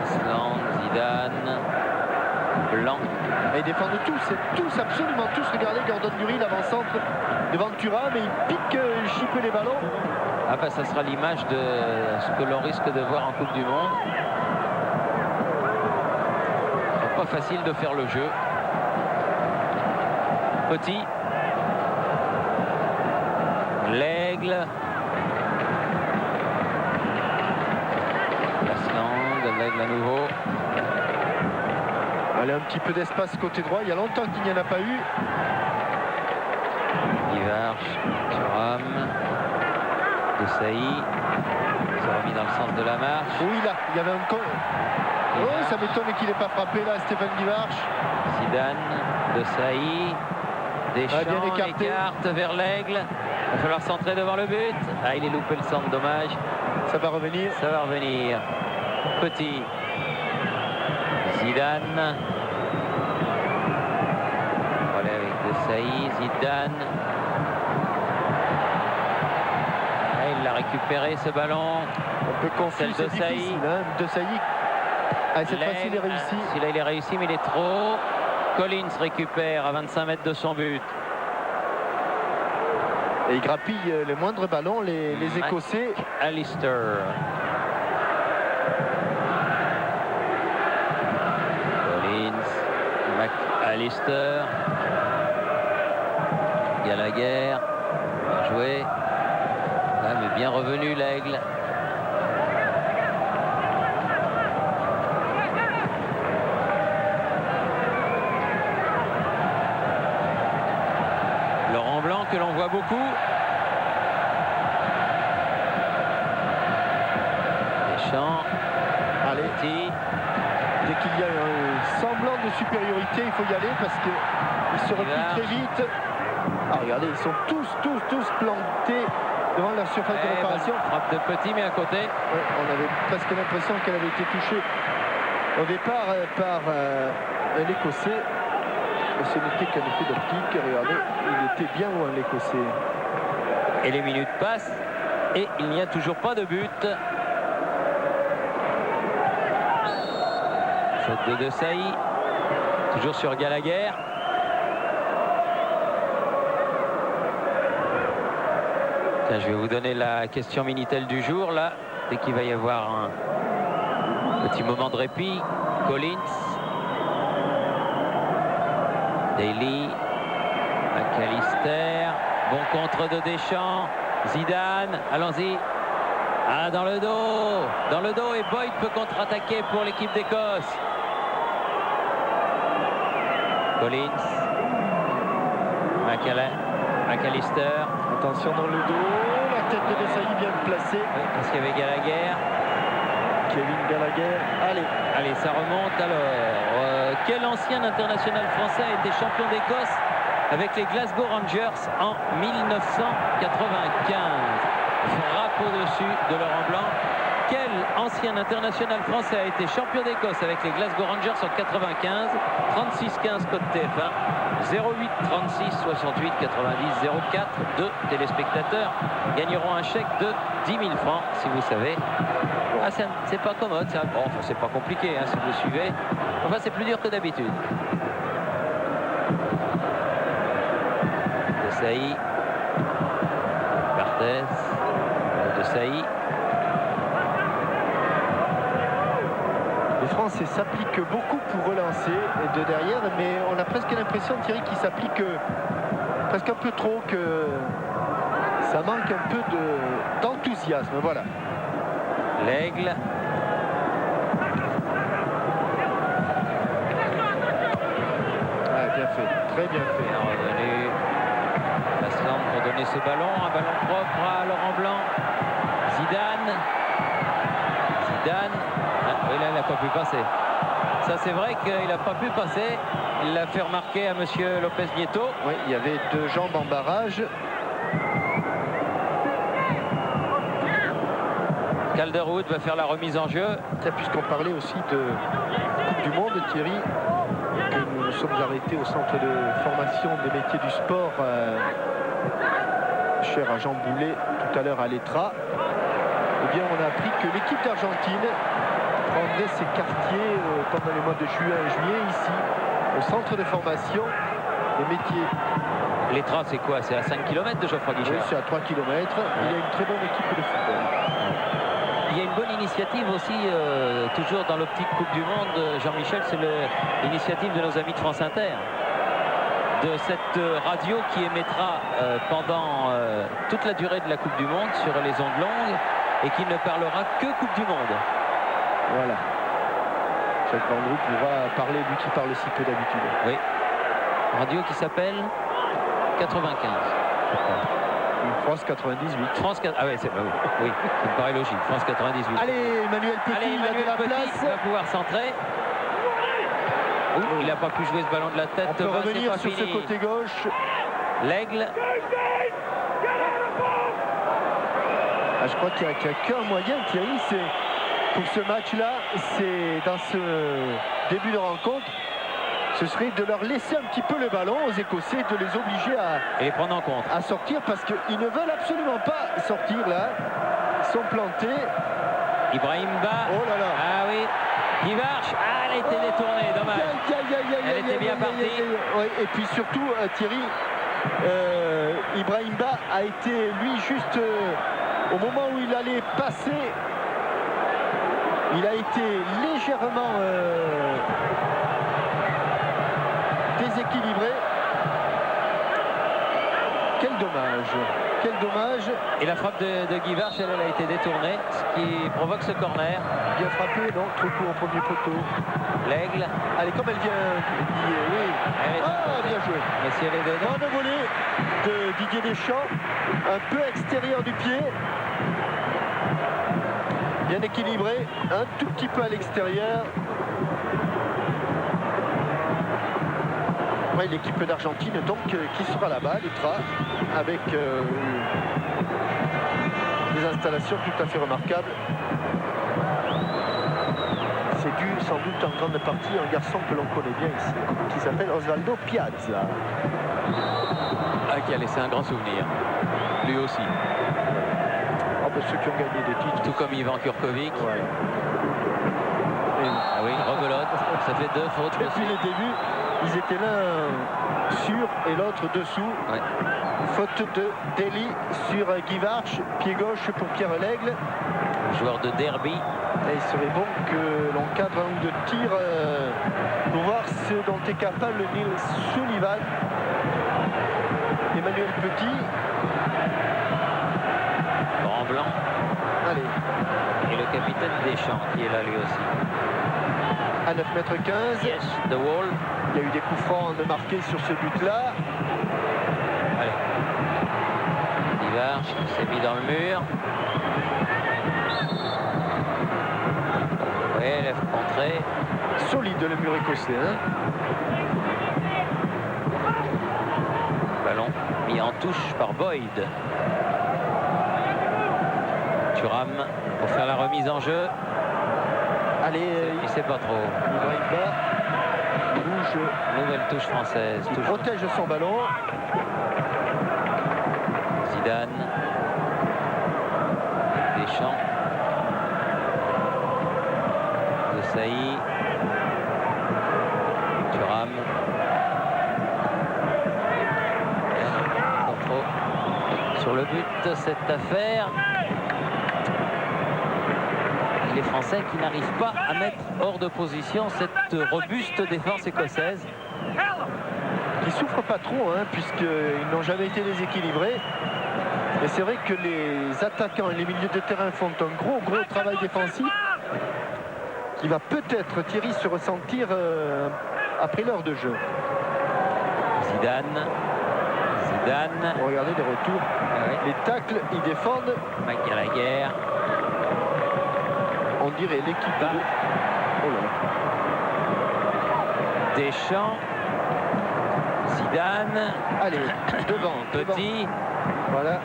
[SPEAKER 2] Island, Zidane. Blanc.
[SPEAKER 1] Et ils défendent tous, absolument tous. Regardez Gordon Dury, l'avant-centre devant Thuram, mais il pique chipe les ballons.
[SPEAKER 2] Ah bah ça sera l'image de ce que l'on risque de voir en Coupe du Monde. Pas facile de faire le jeu. Petit. L'aigle. Lasland, l'aigle à nouveau.
[SPEAKER 1] Allez, un petit peu d'espace côté droit. Il y a longtemps qu'il n'y en a pas eu.
[SPEAKER 2] Ivarch, Thuram, Desailly. s'est remis dans le sens de la marche.
[SPEAKER 1] Oui, là, il y avait un... Oh, ça m'étonne qu'il n'ait pas frappé là, Stéphane Guivarch.
[SPEAKER 2] Zidane, Desailly, Deschamps écarte vers l'aigle. Il va falloir centrer devant le but. Ah, il est loupé le centre, dommage.
[SPEAKER 1] Ça va revenir.
[SPEAKER 2] Ça va revenir. Petit. Zidane. Voilà avec Desailly, Zidane. Ah, il l'a récupéré ce ballon.
[SPEAKER 1] Un peu confus, c'est difficile. Hein. Desailly. Ah, cette fois-ci, il est réussi.
[SPEAKER 2] Celui-là, il est réussi, mais il est trop. Collins récupère à 25 mètres de son but.
[SPEAKER 1] Et il grappille les moindres ballons, les Écossais.
[SPEAKER 2] Alistair. Collins. Alistair. Gallagher. Bien joué. Ah, mais bien revenu l'aigle. Laurent Blanc que l'on voit beaucoup. Deschamps.
[SPEAKER 1] Allez.
[SPEAKER 2] Petit.
[SPEAKER 1] Dès qu'il y a un semblant de supériorité, il faut y aller parce qu'ils se replient très vite. Ah, regardez, ils sont tous plantés devant leur surface de réparation.
[SPEAKER 2] Frappe de Petit, mais à côté.
[SPEAKER 1] Ouais, on avait presque l'impression qu'elle avait été touchée au départ par un Écossais. Et ce n'était qu'un effet d'optique. Regardez, il était bien loin, l'Écossais.
[SPEAKER 2] Et les minutes passent et il n'y a toujours pas de but. Faute de Desailly. Toujours sur Gallagher. Tiens, je vais vous donner la question Minitel du jour. Là, dès qu'il va y avoir un petit moment de répit. Collins. Daly. McAllister. Bon contre de Deschamps. Zidane. Allons-y. Ah, dans le dos. Dans le dos et Boyd peut contre-attaquer pour l'équipe d'Écosse. Collins. McAllister.
[SPEAKER 1] Attention dans le dos. La tête de Desailly bien placée.
[SPEAKER 2] Oui, parce qu'il y avait Gallagher.
[SPEAKER 1] Kevin Gallagher.
[SPEAKER 2] Allez, ça remonte alors. Quel ancien international français a été champion d'Écosse avec les Glasgow Rangers en 1995? Frappe au-dessus de Laurent Blanc. Quel ancien international français a été champion d'Écosse avec les Glasgow Rangers en 95? 36-15 code TF1. 08 36 68 90 04. Deux téléspectateurs gagneront un chèque de 10 000 francs si vous savez. Ah, c'est pas commode, ça. Bon, enfin, c'est pas compliqué hein, si vous suivez. Enfin, c'est plus dur que d'habitude. Desailly. Barthez. Desailly.
[SPEAKER 1] Les Français s'appliquent beaucoup pour relancer de derrière, mais on a presque l'impression, Thierry, qu'ils s'appliquent presque un peu trop, que ça manque un peu d'enthousiasme. Voilà.
[SPEAKER 2] L'aigle.
[SPEAKER 1] Ah, bien fait, très bien fait.
[SPEAKER 2] Bien revenu. Lasland pour donner ce ballon. Un ballon propre à Laurent Blanc. Zidane. Ah, oui, là, il n'a pas pu passer. Ça, c'est vrai qu'il n'a pas pu passer. Il l'a fait remarquer à monsieur Lopez Nieto.
[SPEAKER 1] Oui, il y avait deux jambes en barrage.
[SPEAKER 2] Calderwood va faire la remise en jeu.
[SPEAKER 1] Puisqu'on parlait aussi de Coupe du Monde, Thierry, que nous nous sommes arrêtés au centre de formation des métiers du sport, cher à Jean Boulet, tout à l'heure à l'ETRA. Eh bien, on a appris que l'équipe d'Argentine prendrait ses quartiers pendant les mois de juin et juillet ici, au centre de formation des métiers.
[SPEAKER 2] L'ETRA, c'est quoi? C'est à 5 km de Geoffroy Guichard.
[SPEAKER 1] Oui, c'est à 3 km. Il y a une très bonne équipe de football.
[SPEAKER 2] Il y a une bonne initiative aussi, toujours dans l'optique Coupe du Monde, Jean-Michel, c'est l'initiative de nos amis de France Inter. De cette radio qui émettra pendant toute la durée de la Coupe du Monde sur les ondes longues et qui ne parlera que Coupe du Monde.
[SPEAKER 1] Voilà. Jacques Vendroux pourra parler, lui qui parle si peu d'habitude.
[SPEAKER 2] Oui. Radio qui s'appelle 95.
[SPEAKER 1] France 98.
[SPEAKER 2] France 4... Ah ouais, bah oui, oui, ça me paraît logique. France 98.
[SPEAKER 1] Allez, Emmanuel Petit,
[SPEAKER 2] Allez,
[SPEAKER 1] il a de la place.
[SPEAKER 2] va pouvoir centrer. Il n'a pas pu jouer ce ballon de la tête.
[SPEAKER 1] On peut revenir sur ce côté gauche.
[SPEAKER 2] L'Aigle.
[SPEAKER 1] Ah, je crois qu'il n'y a qu'un moyen, Thierry, c'est pour ce match-là, c'est dans ce début de rencontre, ce serait de leur laisser un petit peu le ballon aux Écossais, de les obliger
[SPEAKER 2] et les prendre en compte.
[SPEAKER 1] À sortir, parce qu'ils ne veulent absolument pas sortir là. Ils sont plantés.
[SPEAKER 2] Ibrahim Ba.
[SPEAKER 1] Oh là là.
[SPEAKER 2] Ah oui. Guivarch. Ah, elle a été détournée, dommage. Elle était bien partie.
[SPEAKER 1] Oui, et puis surtout, Thierry, Ibrahim Ba a été, lui, juste au moment où il allait passer, il a été légèrement déséquilibré. Quel dommage. Quel dommage.
[SPEAKER 2] Et la frappe de Guivarch, elle a été détournée, ce qui provoque ce corner.
[SPEAKER 1] Bien frappé, non, trop court au premier poteau.
[SPEAKER 2] L'Aigle.
[SPEAKER 1] Allez, comme elle vient, oui. Ah, bien joué.
[SPEAKER 2] Mais si elle est dedans.
[SPEAKER 1] Bonne volée de Didier Deschamps, un peu extérieur du pied. Bien équilibré, un tout petit peu à l'extérieur. Ouais, l'équipe d'Argentine donc qui sera là-bas, l'Etra, avec des installations tout à fait remarquables. C'est dû sans doute en grande partie à un garçon que l'on connaît bien ici, qui s'appelle Osvaldo Piazza.
[SPEAKER 2] Ah, qui a laissé un grand souvenir, lui aussi.
[SPEAKER 1] Oh, ben, ceux qui ont gagné des titres.
[SPEAKER 2] Tout comme Ivan Kurkovic.
[SPEAKER 1] Ouais.
[SPEAKER 2] Ah oui, rebelote. Ça fait 2 fautes.
[SPEAKER 1] Depuis le début, ils étaient l'un sur et l'autre dessous.
[SPEAKER 2] Ouais.
[SPEAKER 1] Faute de Deli sur Guivarch, pied gauche pour Pierre L'Aigle.
[SPEAKER 2] Joueur de derby.
[SPEAKER 1] Et il serait bon que l'on cadre un ou deux tirs pour voir ce dont est capable Neil Sullivan. Emmanuel Petit.
[SPEAKER 2] En blanc.
[SPEAKER 1] Allez.
[SPEAKER 2] Et le capitaine Deschamps qui est là lui aussi.
[SPEAKER 1] À 9,15 m.
[SPEAKER 2] Yes, the wall.
[SPEAKER 1] Il y a eu des coups francs de marqués sur ce but-là.
[SPEAKER 2] Allez. Guivarch qui s'est mis dans le mur. Oui, lève contrée.
[SPEAKER 1] Solide le mur écossais. Hein.
[SPEAKER 2] Ballon mis en touche par Boyd. Thuram pour faire la remise en jeu.
[SPEAKER 1] Allez,
[SPEAKER 2] Il sait pas trop.
[SPEAKER 1] Ibrahim Ba bouge.
[SPEAKER 2] Nouvelle touche française.
[SPEAKER 1] Il protège son ballon.
[SPEAKER 2] Zidane. Deschamps. De Sailly. Thuram. Contrôle sur le but, cette affaire. Les Français qui n'arrivent pas à mettre hors de position cette robuste défense écossaise.
[SPEAKER 1] Qui souffre pas trop, hein, puisqu'ils n'ont jamais été déséquilibrés. Et c'est vrai que les attaquants et les milieux de terrain font un gros travail défensif qui va peut-être, Thierry, se ressentir après l'heure de jeu.
[SPEAKER 2] Zidane.
[SPEAKER 1] Regardez les retours.
[SPEAKER 2] Ah oui.
[SPEAKER 1] Les tacles, ils défendent.
[SPEAKER 2] Mike Gallagher.
[SPEAKER 1] On dirait l'équipe de... Oh là là.
[SPEAKER 2] Deschamps. Zidane.
[SPEAKER 1] Allez, devant.
[SPEAKER 2] Petit.
[SPEAKER 1] Voilà.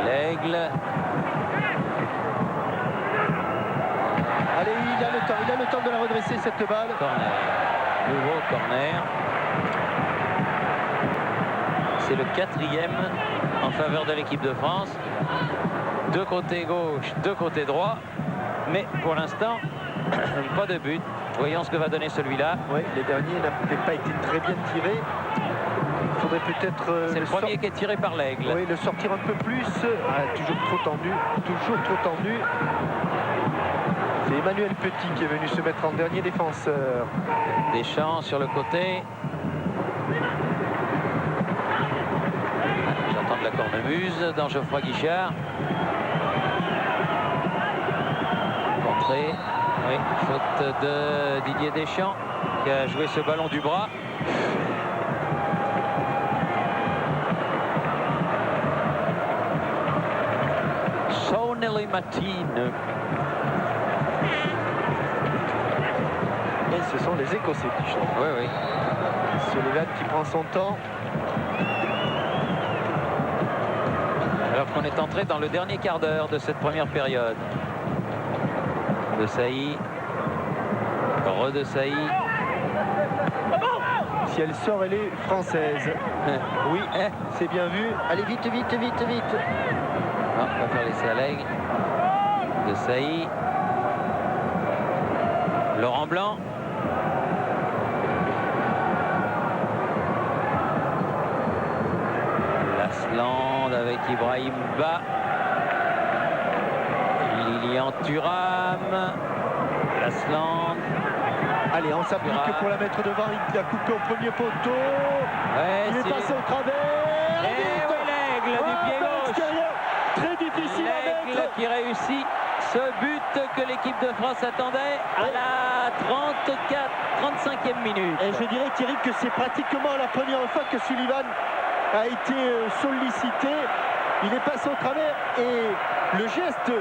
[SPEAKER 2] L'Aigle.
[SPEAKER 1] Allez, il a le temps de la redresser cette balle.
[SPEAKER 2] Corner. Nouveau corner. C'est le 4e en faveur de l'équipe de France. Deux côtés gauche, deux côtés droit. Mais pour l'instant, pas de but. Voyons ce que va donner celui-là.
[SPEAKER 1] Oui, les derniers n'avaient pas été très bien tirés. Il faudrait peut-être...
[SPEAKER 2] C'est le premier qui est tiré par l'Aigle.
[SPEAKER 1] Oui, le sortir un peu plus. Ah, toujours trop tendu. Toujours trop tendu. C'est Emmanuel Petit qui est venu se mettre en dernier défenseur.
[SPEAKER 2] Deschamps sur le côté. J'entends de la cornemuse dans Geoffroy Guichard. Contré. Oui, faute de Didier Deschamps qui a joué ce ballon du bras. Sonelli Matine.
[SPEAKER 1] Et ce sont les Écossais qui chantent.
[SPEAKER 2] Oui, oui.
[SPEAKER 1] Sullivan qui prend son temps.
[SPEAKER 2] Alors qu'on est entré dans le dernier quart d'heure de cette première période. De Sailly. De Sailly.
[SPEAKER 1] Si elle sort, elle est française. Oui, c'est bien vu. Allez, vite, vite, vite, vite.
[SPEAKER 2] Ah, on va faire laisser à l'Aigle. De Sailly. Laurent Blanc. Lasland avec Ibrahim Ba. Lilian Thuram. Lasland.
[SPEAKER 1] Allez, on s'applique pour la mettre devant. Il a coupé au premier poteau.
[SPEAKER 2] Ouais,
[SPEAKER 1] il est passé au travers.
[SPEAKER 2] Et oui, l'Aigle du pied gauche.
[SPEAKER 1] Très difficile à
[SPEAKER 2] L'Aigle
[SPEAKER 1] mettre.
[SPEAKER 2] qui réussit ce but que l'équipe de France attendait à la 35e minute.
[SPEAKER 1] Et je dirais, Thierry, que c'est pratiquement la première fois que Sullivan a été sollicité. Il est passé au travers et le geste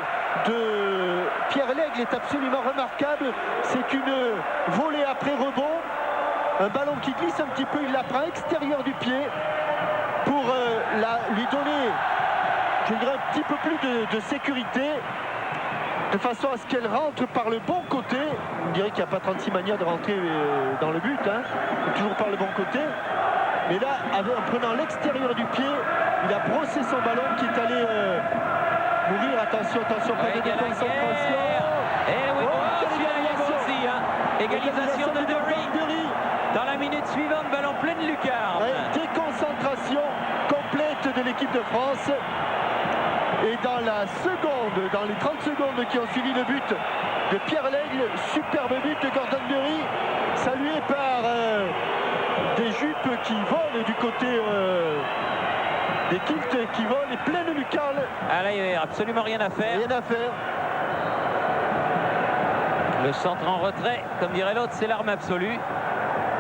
[SPEAKER 1] de Pierre Lègle est absolument remarquable. C'est une volée après rebond. Un ballon qui glisse un petit peu, il la prend extérieur du pied pour lui donner, je dirais, un petit peu plus de sécurité, de façon à ce qu'elle rentre par le bon côté. On dirait qu'il n'y a pas 36 manières de rentrer dans le but, hein. Toujours par le bon côté. Mais là, en prenant l'extérieur du pied, il a brossé son ballon qui est allé mourir. Attention, attention, pas de déconcentration.
[SPEAKER 2] Et oui, égalisation aussi, hein. Égalisation de Dury. Dans la minute suivante, ballon plein de lucarne.
[SPEAKER 1] Ouais, déconcentration complète de l'équipe de France. Et dans les 30 secondes qui ont suivi le but de Pierre Lègle, superbe but de Gordon Dury, salué par des jupes qui volent du côté des kilts qui volent et plein de lucarnes.
[SPEAKER 2] Ah là, il n'y a absolument rien à faire.
[SPEAKER 1] Rien à faire.
[SPEAKER 2] Le centre en retrait, comme dirait l'autre, c'est l'arme absolue.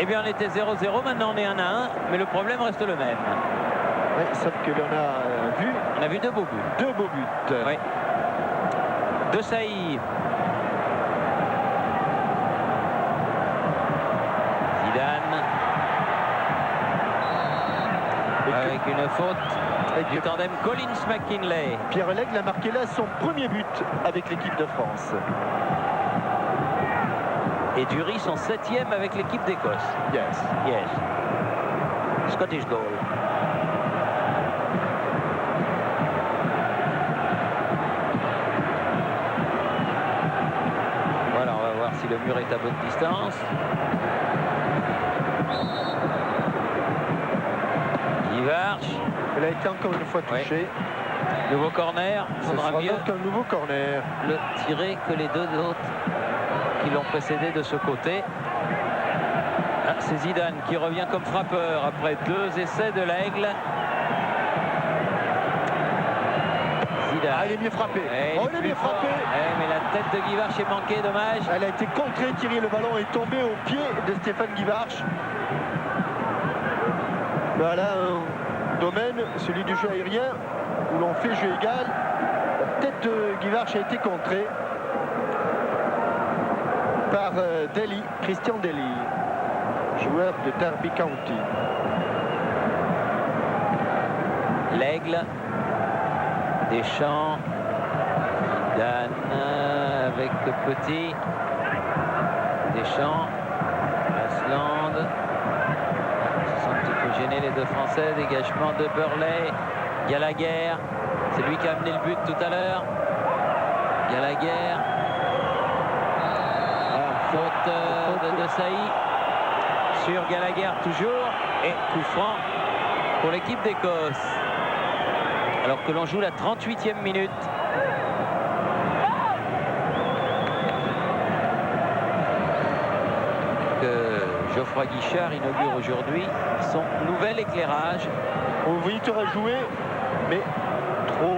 [SPEAKER 2] Eh bien, on était 0-0, maintenant on est 1-1, mais le problème reste le même.
[SPEAKER 1] Oui, sauf que l'on a vu...
[SPEAKER 2] On a vu deux beaux buts.
[SPEAKER 1] Deux beaux buts.
[SPEAKER 2] Oui. De Sailly. Zidane. Avec une faute du tandem Collins-McKinley.
[SPEAKER 1] Pierre Lègle a marqué là son premier but avec l'équipe de France.
[SPEAKER 2] Et Dury son 7e avec l'équipe d'Écosse.
[SPEAKER 1] Yes.
[SPEAKER 2] Yes. Scottish goal. Voilà, on va voir si le mur est à bonne distance. Guivarch.
[SPEAKER 1] Elle a été encore une fois touchée.
[SPEAKER 2] Ouais. Nouveau corner. Il faudra mieux
[SPEAKER 1] un nouveau corner.
[SPEAKER 2] Le tirer que les deux autres qui l'ont précédé de ce côté. Ah, c'est Zidane qui revient comme frappeur après deux essais de l'Aigle. Zidane.
[SPEAKER 1] Ah, il est mieux frappé.
[SPEAKER 2] Il est mieux frappé. Mais la tête de Guivarch est manquée, dommage.
[SPEAKER 1] Elle a été contrée, Thierry. Le ballon est tombé au pied de Stéphane Guivarch. Voilà un domaine, celui du jeu aérien, où l'on fait jeu égal. La tête de Guivarch a été contrée par Daly, Christian Daly, joueur de Derby County.
[SPEAKER 2] L'Aigle, Deschamps, Zidane avec Petit, Deschamps, Asland. Ils se sont un petit peu gênés les deux Français. Dégagement de Burley. Gallagher. C'est lui qui a amené le but tout à l'heure. Gallagher. Faute de Saï sur Gallagher toujours. Et coup franc pour l'équipe d'Écosse. Alors que l'on joue la 38e minute. Que Geoffroy Guichard inaugure aujourd'hui son nouvel éclairage.
[SPEAKER 1] Oui, tu aurais joué, mais trop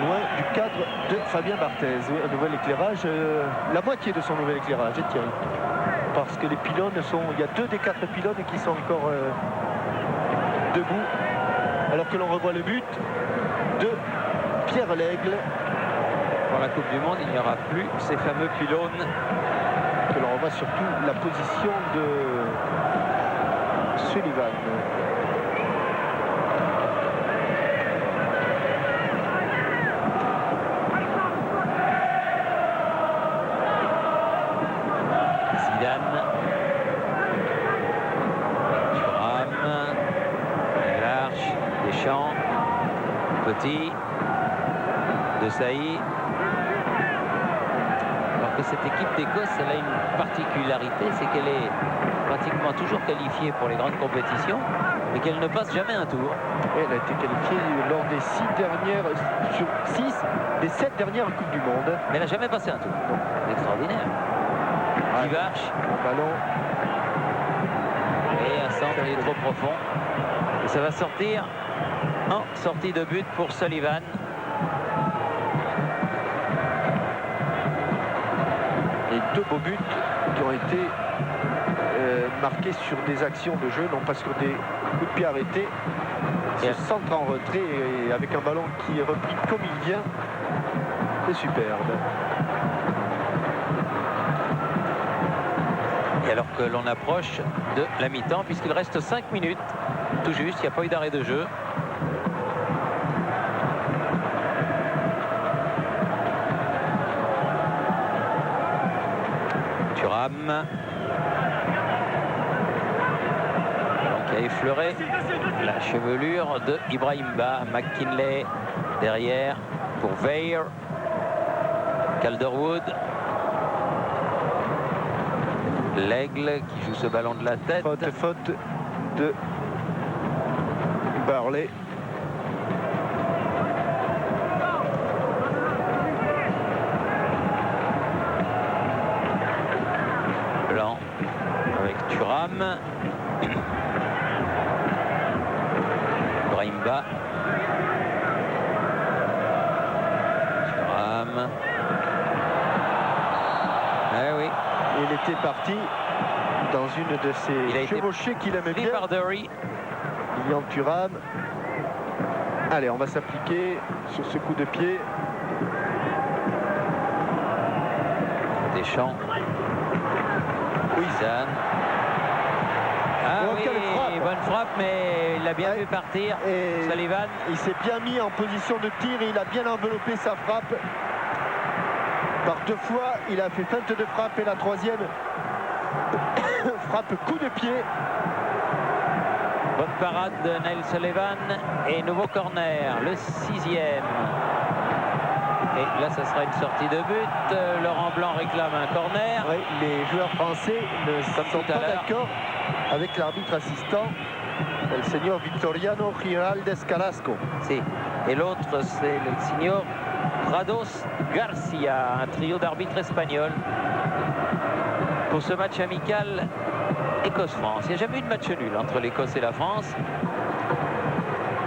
[SPEAKER 1] loin du cadre de Fabien Barthez. Oui, un nouvel éclairage, la moitié de son nouvel éclairage, Thierry. Parce que les pylônes sont, il y a 2 des 4 pylônes qui sont encore debout. Alors que l'on revoit le but de Pierre Lègle.
[SPEAKER 2] Pour la Coupe du Monde, il n'y aura plus ces fameux pylônes.
[SPEAKER 1] Que l'on revoit surtout la position de Sullivan.
[SPEAKER 2] Zidane. Thuram. Larche. Deschamps. Petit. De Saï. Alors que cette équipe d'Écosse, elle a une particularité, c'est qu'elle est pratiquement toujours qualifiée pour les grandes compétitions, mais qu'elle ne passe jamais un tour.
[SPEAKER 1] Elle a été qualifiée lors des 6 dernières, sur 6 des 7 dernières Coupes du Monde.
[SPEAKER 2] Mais elle n'a jamais passé un tour. C'est extraordinaire. Divac.
[SPEAKER 1] Ballon.
[SPEAKER 2] Et un centre, il est trop profond. Et ça va sortir en sortie de but pour Sullivan.
[SPEAKER 1] Et 2 beaux buts qui ont été marqués sur des actions de jeu, non pas sur des coups de pied arrêtés. Ce centre en retrait et avec un ballon qui est repris comme il vient. C'est superbe.
[SPEAKER 2] Et alors que l'on approche de la mi-temps, puisqu'il reste 5 minutes, tout juste, il n'y a pas eu d'arrêt de jeu. Thuram. Donc a effleuré la chevelure de Ibrahimba. McKinley derrière pour Weir. Calderwood. L'Aigle qui joue ce ballon de la tête.
[SPEAKER 1] Faute de Burley.
[SPEAKER 2] Blanc avec Thuram. Brahimba. Thuram. Eh oui.
[SPEAKER 1] Il était parti dans une de ces chevauchées qu'il aimait bien. Lilian Thuram. Allez, on va s'appliquer sur ce coup de pied.
[SPEAKER 2] Deschamps.
[SPEAKER 1] Zidane.
[SPEAKER 2] Ah
[SPEAKER 1] Oh,
[SPEAKER 2] oui,
[SPEAKER 1] quelle frappe.
[SPEAKER 2] bonne frappe, mais il l'a bien vu partir.
[SPEAKER 1] Et
[SPEAKER 2] Sullivan.
[SPEAKER 1] il s'est bien mis en position de tir et il a bien enveloppé sa frappe. Par 2 fois, il a fait feinte de frappe et la 3e frappe coup de pied.
[SPEAKER 2] Bonne parade de Neil Sullivan et nouveau corner, le 6e. Et là, ça sera une sortie de but. Laurent Blanc réclame un corner.
[SPEAKER 1] Oui, les joueurs français ne sont
[SPEAKER 2] tout à
[SPEAKER 1] pas
[SPEAKER 2] l'heure.
[SPEAKER 1] d'accord avec l'arbitre assistant, le senior Victoriano Giraldes Carrasco.
[SPEAKER 2] Si. Et l'autre, c'est le senior Prados Garcia, un trio d'arbitres espagnols pour ce match amical Écosse-France. Il n'y a jamais eu de match nul entre l'Écosse et la France.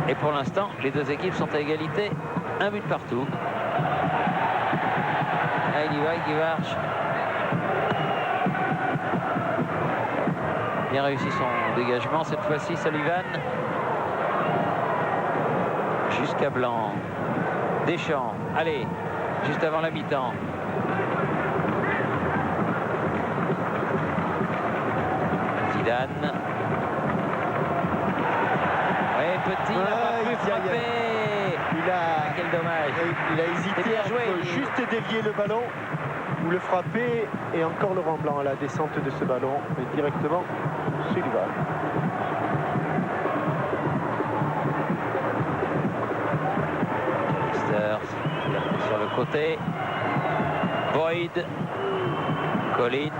[SPEAKER 2] Et pour l'instant, les deux équipes sont à égalité, un but partout. Là, il y va, il marche. Bien réussi son dégagement, cette fois-ci Sullivan. Jusqu'à Blanc. Deschamps, allez, juste avant la mi-temps. Zidane. Ouais, Petit n'a pas pu frapper.
[SPEAKER 1] Il a,
[SPEAKER 2] Quel dommage.
[SPEAKER 1] il a hésité
[SPEAKER 2] bien joué.
[SPEAKER 1] entre juste dévier le ballon ou le frapper, et encore Laurent Blanc à la descente de ce ballon, mais directement Sullivan.
[SPEAKER 2] Sur le côté, Boyd, Collins,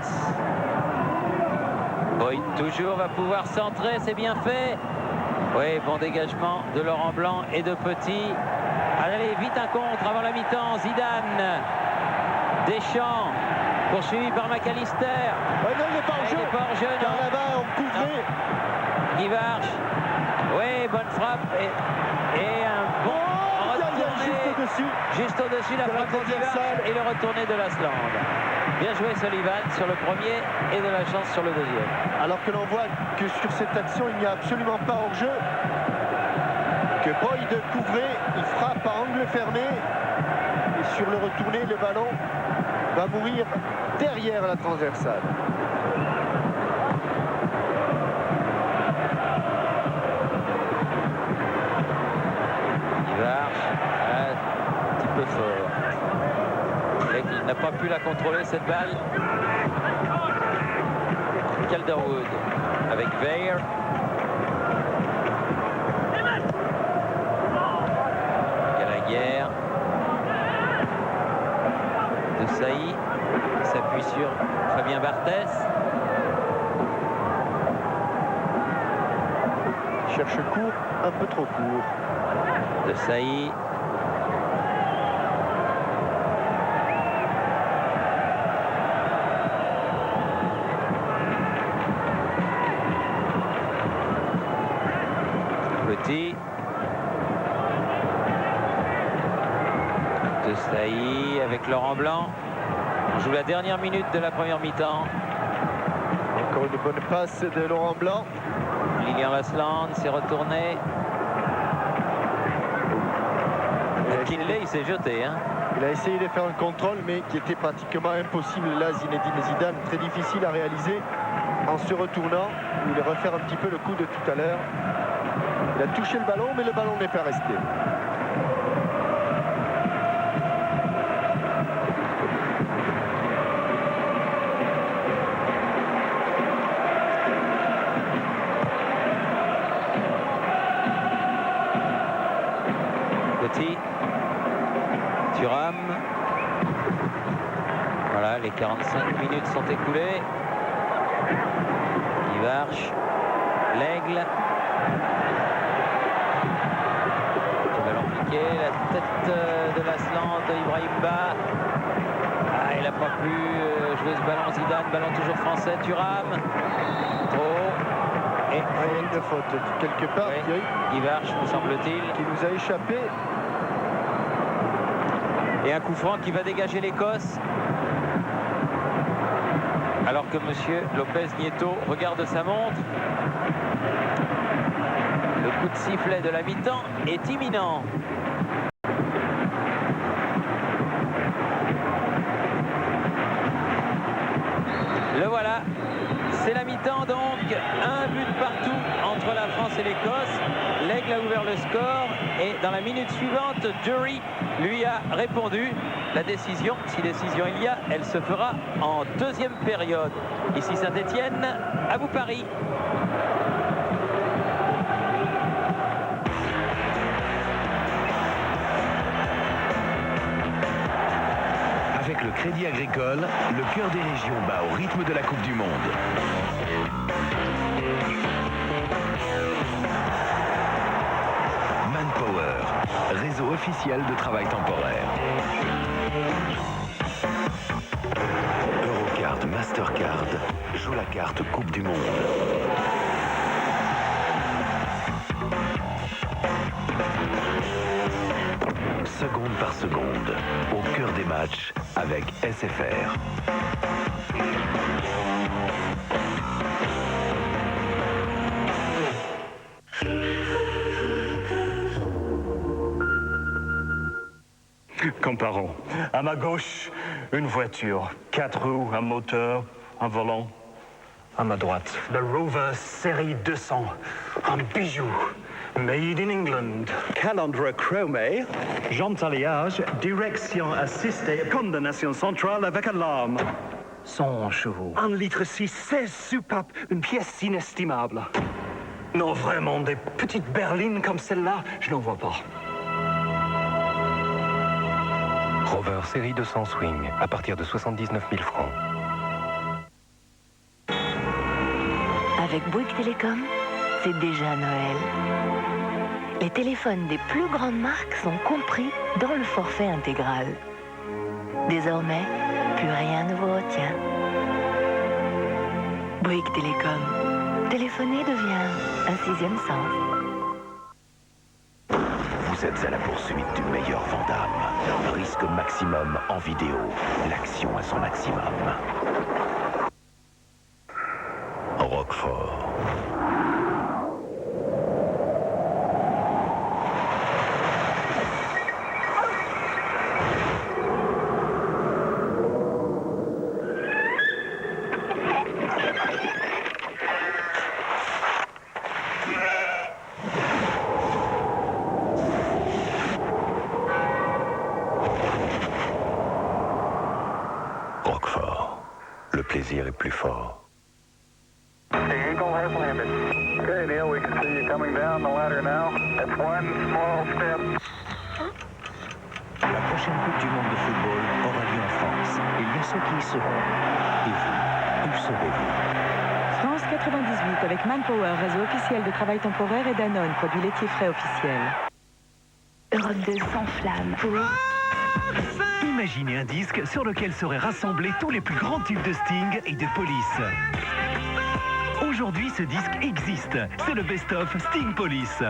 [SPEAKER 2] Boyd toujours va pouvoir centrer, c'est bien fait. Oui, bon dégagement de Laurent Blanc et de Petit. Allez, vite un contre avant la mi-temps. Zidane, Deschamps, poursuivi par McAllister.
[SPEAKER 1] Non, il n'est pas en jeu.
[SPEAKER 2] Il n'est pas en jeu,
[SPEAKER 1] Car
[SPEAKER 2] non.
[SPEAKER 1] là-bas, on couvrait.
[SPEAKER 2] Guy Varche. Oui, bonne frappe et un bon retourné. Juste au-dessus, la frappe de Guy Varche et le retourné de Lasland. Bien joué Sullivan sur le premier et de la chance sur le deuxième.
[SPEAKER 1] Alors que l'on voit que sur cette action, il n'y a absolument pas hors-jeu. Que Boyd couvrait, il frappe à angle fermé. Et sur le retourné, le ballon va mourir derrière la transversale.
[SPEAKER 2] Guy Varche, un petit peu fort. Il n'a pas pu la contrôler cette balle. Calderwood avec Weir. Gallagher. De Sailly s'appuie sur Fabien Barthès.
[SPEAKER 1] Cherche court, un peu trop court.
[SPEAKER 2] De Sailly. Petit. De Sailly avec Laurent Blanc. On joue la dernière minute de la première mi-temps.
[SPEAKER 1] Encore une bonne passe de Laurent Blanc.
[SPEAKER 2] Lilian Lasland s'est retourné. Kinley, il s'est jeté. Hein.
[SPEAKER 1] Il a essayé de faire un contrôle, mais qui était pratiquement impossible. Là, Zinedine Zidane, très difficile à réaliser en se retournant. Il va refaire un petit peu le coup de tout à l'heure. Il a touché le ballon, mais le ballon n'est pas resté.
[SPEAKER 2] Petit. Thuram. Voilà, les 45 minutes sont écoulées. Guy Varche. L'Aigle. La tête de Lasland, Ibrahim Ba. Ah, il n'a pas pu jouer ce ballon. Zidane, ballon toujours français. Thuram. Trop. Et
[SPEAKER 1] il y a une faute quelque part,
[SPEAKER 2] oui. Guy Varche, me semble-t-il.
[SPEAKER 1] Qui nous a échappé.
[SPEAKER 2] Et un coup franc qui va dégager l'Écosse. Alors que monsieur Lopez Nieto regarde sa montre. Le coup de sifflet de la mi-temps est imminent. Le voilà, c'est la mi-temps donc, un but partout entre la France et l'Écosse. L'Aigle a ouvert le score et dans la minute suivante, Dury lui a répondu. La décision, si décision il y a, elle se fera en deuxième période. Ici Saint-Étienne, à vous Paris.
[SPEAKER 6] Avec le Crédit Agricole, le cœur des régions bat au rythme de la Coupe du Monde. Manpower, réseau officiel de travail temporaire. Eurocard Mastercard joue la carte Coupe du Monde. Seconde par seconde, au cœur des matchs avec SFR.
[SPEAKER 7] Comparons. À ma gauche, une voiture, 4 roues, un moteur, un volant. À ma droite, le Rover série 200, un bijou. Made in England.
[SPEAKER 6] Calandre chromé.
[SPEAKER 7] J'entaliage, direction assistée, condamnation centrale avec alarme. 100 chevaux. 1 litre 6, 16 soupapes, une pièce inestimable. Non, vraiment, des petites berlines comme celle-là, je n'en vois pas.
[SPEAKER 8] Rover série 200 Swing, à partir de 79 000 francs.
[SPEAKER 9] Avec Bouygues Télécom, c'est déjà Noël. Les téléphones des plus grandes marques sont compris dans le forfait intégral. Désormais, plus rien ne vous retient. Bouygues Télécom. Téléphoner devient un 6e sens.
[SPEAKER 6] Vous êtes à la poursuite du meilleur Vandame. Risque maximum en vidéo. L'action à son maximum. Roquefort. Roquefort. Le plaisir est plus fort.
[SPEAKER 10] The Eagle has landed. Okay, Neil, we can see you coming down the ladder now. That's one small step.
[SPEAKER 6] La prochaine Coupe du Monde de football aura lieu en France. Il y a ceux qui y seront. Et vous, où serez-vous?
[SPEAKER 11] France 98 avec Manpower, réseau officiel de travail temporaire, et Danone, produit laitier frais officiel.
[SPEAKER 9] Europe 2 s'enflamme pour...
[SPEAKER 6] Imaginez un disque sur lequel seraient rassemblés tous les plus grands tubes de Sting et de Police. Aujourd'hui, ce disque existe. C'est le best-of Sting Police.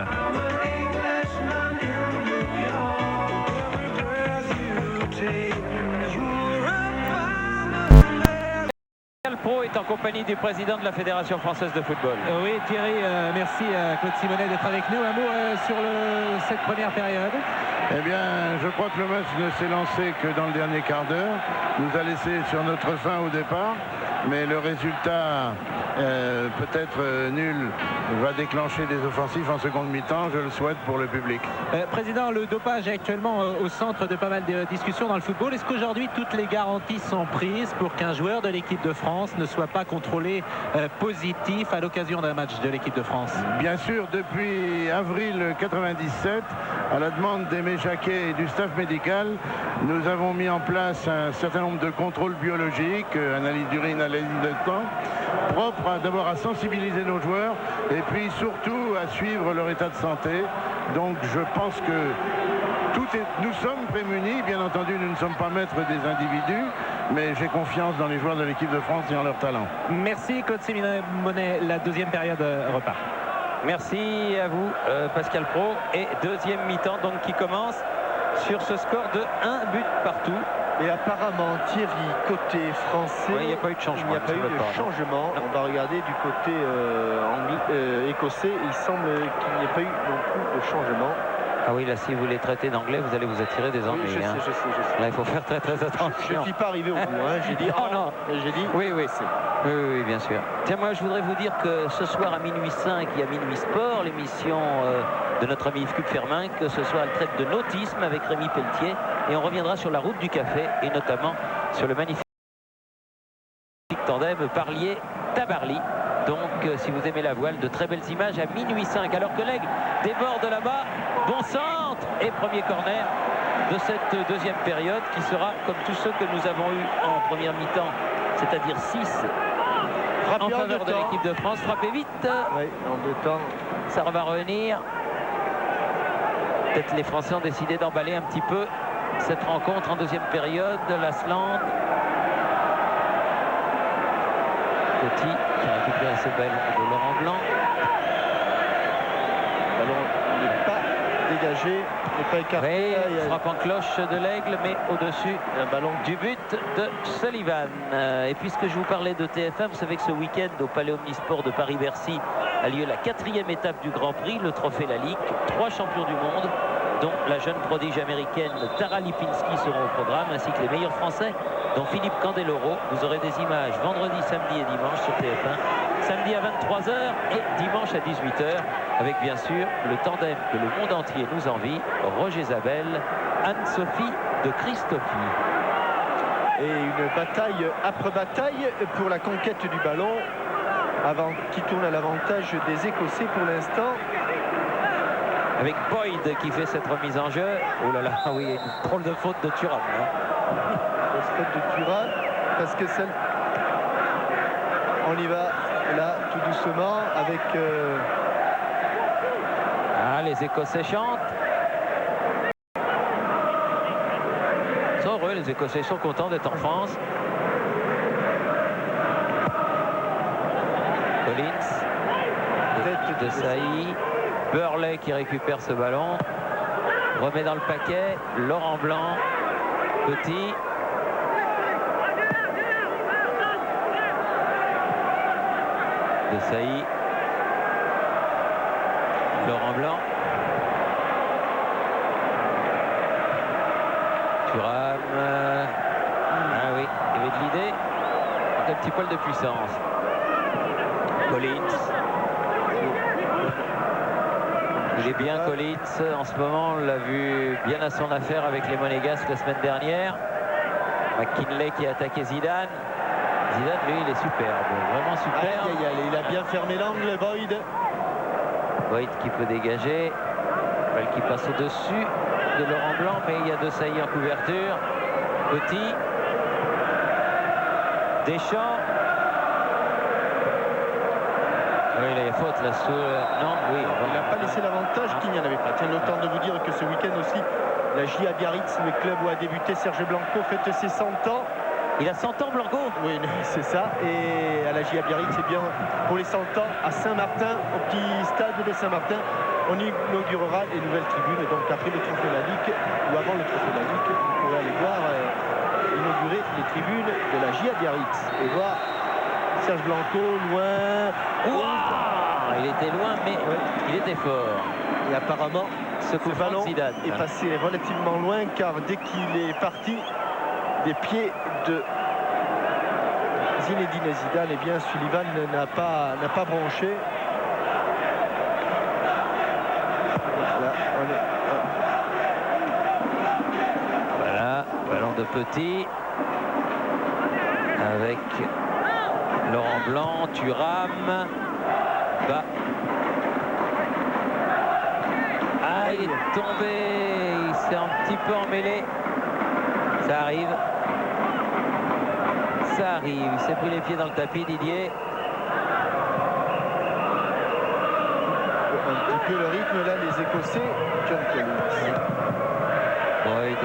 [SPEAKER 2] Pascal Pro est en compagnie du président de la Fédération française de football.
[SPEAKER 3] Oui, Thierry, merci à Claude Simonet d'être avec nous. Un mot sur cette première période.
[SPEAKER 12] Eh bien, je crois que le match ne s'est lancé que dans le dernier quart d'heure. Nous a laissé sur notre faim au départ, mais le résultat, peut-être nul, va déclencher des offensives en seconde mi-temps. Je le souhaite pour le public.
[SPEAKER 3] Président, le dopage est actuellement au centre de pas mal de discussions dans le football. Est-ce qu'aujourd'hui, toutes les garanties sont prises pour qu'un joueur de l'équipe de France ne soit pas contrôlé positif à l'occasion d'un match de l'équipe de France?
[SPEAKER 12] Bien sûr, depuis avril 97, à la demande d'Aimé Jacquet et du staff médical, nous avons mis en place un certain nombre de contrôles biologiques, analyse d'urine, analyse de sang, propres d'abord à sensibiliser nos joueurs et puis surtout à suivre leur état de santé. Donc je pense que nous sommes prémunis. Bien entendu, nous ne sommes pas maîtres des individus, mais j'ai confiance dans les joueurs de l'équipe de France et en leur talent.
[SPEAKER 3] Merci Claude Simonet. La deuxième période repart.
[SPEAKER 2] Merci à vous, Pascal Pro. Et deuxième mi-temps donc qui commence sur ce score de 1 but partout.
[SPEAKER 1] Et apparemment, Thierry, côté français,
[SPEAKER 2] il n'y a pas eu de changement.
[SPEAKER 1] Il n'y a pas eu de changement. On va regarder du côté écossais. Il semble qu'il n'y ait pas eu non plus de changement.
[SPEAKER 2] Ah oui, là, si vous les traitez d'anglais, vous allez vous attirer des ennuis.
[SPEAKER 1] Oui, je sais.
[SPEAKER 2] Là, il faut faire très attention.
[SPEAKER 1] Je ne suis pas arrivé au bout. J'ai dit
[SPEAKER 2] non.
[SPEAKER 1] J'ai dit
[SPEAKER 2] oui, bien sûr. Tiens, moi, je voudrais vous dire que ce soir à minuit 5, il y a Minuit Sport, l'émission de notre ami Yves Fermin, que ce soir, elle traite de nautisme avec Rémi Pelletier. Et on reviendra sur la route du café et notamment sur le magnifique tandem Parlier-Tabarly. Donc, si vous aimez la voile, de très belles images à minuit 5. Alors que l'Aigle déborde là-bas, bon centre et premier corner de cette deuxième période qui sera comme tous ceux que nous avons eus en première mi-temps, c'est-à-dire 6 en faveur de l'équipe de France. Frappez vite.
[SPEAKER 1] Oui, en 2 temps.
[SPEAKER 2] Ça va revenir. Peut-être les Français ont décidé d'emballer un petit peu cette rencontre en deuxième période. Lasland. Petit qui a récupéré ce ballon de Laurent Blanc.
[SPEAKER 1] Le ballon n'est pas dégagé, n'est pas écarté.
[SPEAKER 2] Oui, frappe en cloche de l'Aigle, mais au-dessus un ballon du but de Sullivan. Et puisque je vous parlais de TF1, vous savez que ce week-end au Palais Omnisport de Paris-Bercy a lieu la 4e étape du Grand Prix, le Trophée Lalique. 3 champions du monde, dont la jeune prodige américaine Tara Lipinski seront au programme, ainsi que les meilleurs Français, dont Philippe Candeloro. Vous aurez des images vendredi, samedi et dimanche sur TF1. Samedi à 23h et dimanche à 18h. avec bien sûr le tandem que le monde entier nous envie, Roger Zabel, Anne-Sophie de Christoffy.
[SPEAKER 1] Et une bataille après bataille pour la conquête du ballon, avant qui tourne à l'avantage des Écossais pour l'instant.
[SPEAKER 2] Avec Boyd qui fait cette remise en jeu. Oh là là, oui, une drôle de faute de Thuram.
[SPEAKER 1] Grosse faute de Thuram, parce que celle... On y va là tout doucement avec...
[SPEAKER 2] Ah, les Écossais chantent. Ils sont heureux, les Écossais sont contents d'être en France. Collins, tête de Sailly, Burley qui récupère ce ballon, remet dans le paquet, Laurent Blanc, Petit. De Sailly, Laurent Blanc, Thuram, ah oui, il y avait de l'idée, un petit poil de puissance. Collins, il est bien Collins en ce moment, on l'a vu bien à son affaire avec les Monégasques la semaine dernière. McKinley qui a attaqué Zidane. Zidane, lui, il est superbe, vraiment superbe.
[SPEAKER 1] Il a bien fermé l'angle, Boyd.
[SPEAKER 2] Boyd qui peut dégager. Balle qui passe au-dessus de Laurent Blanc, mais il y a De Sailly en couverture. Petit. Deschamps. Oui, il y a faute là sous... Non, oui.
[SPEAKER 1] Il n'a pas laissé l'avantage qu'il n'y en avait pas. Tiens, le temps de vous dire que ce week-end aussi, la JA Biarritz, le club où a débuté Serge Blanco, fête ses 100 ans.
[SPEAKER 2] Il a 100 ans, Blanco.
[SPEAKER 1] Oui, c'est ça. Et à la JA Biarritz, c'est bien pour les 100 ans à Saint-Martin, au petit stade de Saint-Martin. On inaugurera les nouvelles tribunes. Et donc après le trophée de la Ligue, ou avant le trophée de la Ligue, vous pourrez aller voir inaugurer les tribunes de la JA Biarritz. Et voir Serge Blanco loin.
[SPEAKER 2] Wow, il était loin, mais il était fort.
[SPEAKER 1] Et apparemment,
[SPEAKER 2] ce
[SPEAKER 1] ballon
[SPEAKER 2] Zidane
[SPEAKER 1] est passé relativement loin, car dès qu'il est parti des pieds de Zinedine Zidane, eh bien Sullivan n'a pas bronché.
[SPEAKER 2] Voilà, ballon de Petit avec Laurent Blanc, Thuram, bas. Ah, il est tombé, il s'est un petit peu emmêlé. Ça arrive. Ça arrive, il s'est pris les pieds dans le tapis, Didier.
[SPEAKER 1] Un petit peu le rythme là, les Écossais. John Collins.
[SPEAKER 2] Boyd,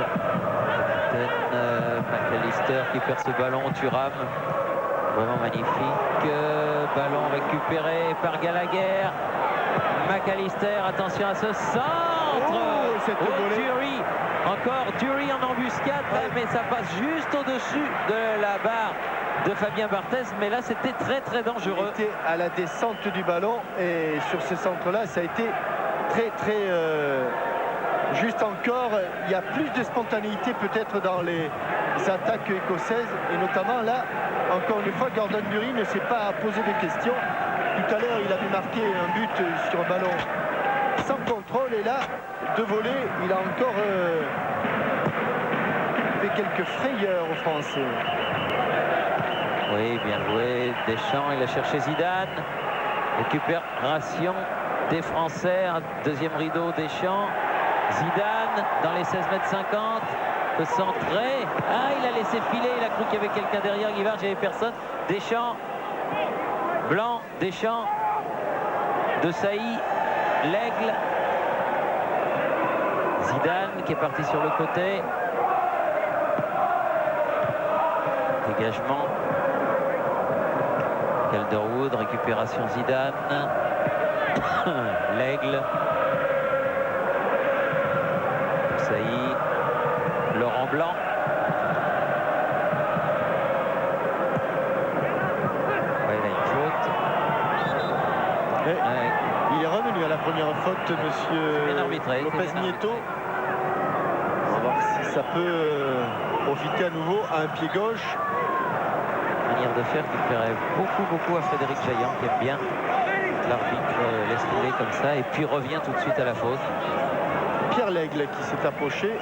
[SPEAKER 2] capitaine McAllister qui perd ce ballon, Thuram. Vraiment magnifique. Ballon récupéré par Gallagher. McAllister, attention à ce centre. Dury. Encore Dury en embuscade, mais ça passe juste au-dessus de la barre de Fabien Barthez. Mais là, c'était très très dangereux.
[SPEAKER 1] Il était à la descente du ballon et sur ce centre-là, ça a été très juste encore. Il y a plus de spontanéité peut-être dans les attaques écossaises et notamment là, encore une fois, Gordon Dury ne s'est pas posé de questions. Tout à l'heure, il avait marqué un but sur un ballon sans contrôle et là, de voler, il a encore fait quelques frayeurs aux Français.
[SPEAKER 2] Oui, bien joué. Deschamps, il a cherché Zidane. Récupération des Français. Un deuxième rideau, Deschamps. Zidane dans les 16 mètres 50. Peut centrer. Ah, il a laissé filer. Il a cru qu'il y avait quelqu'un derrière. Guivard, il n'y avait personne. Deschamps. Blanc, Deschamps. De Sailly. L'Aigle. Zidane qui est parti sur le côté. Dégagement. Calderwood, récupération Zidane. L'Aigle. Sailly. Laurent Blanc. Ouais, il a une faute.
[SPEAKER 1] Il est revenu à la première faute, monsieur Lopez Nieto. On va voir si ça peut profiter à nouveau à un pied gauche.
[SPEAKER 2] Manière de faire qui plairait beaucoup à Frédéric Jaillant, qui aime bien l'arbitre laisse rouler comme ça et puis revient tout de suite à la faute.
[SPEAKER 1] Pierre Lègle qui s'est approché.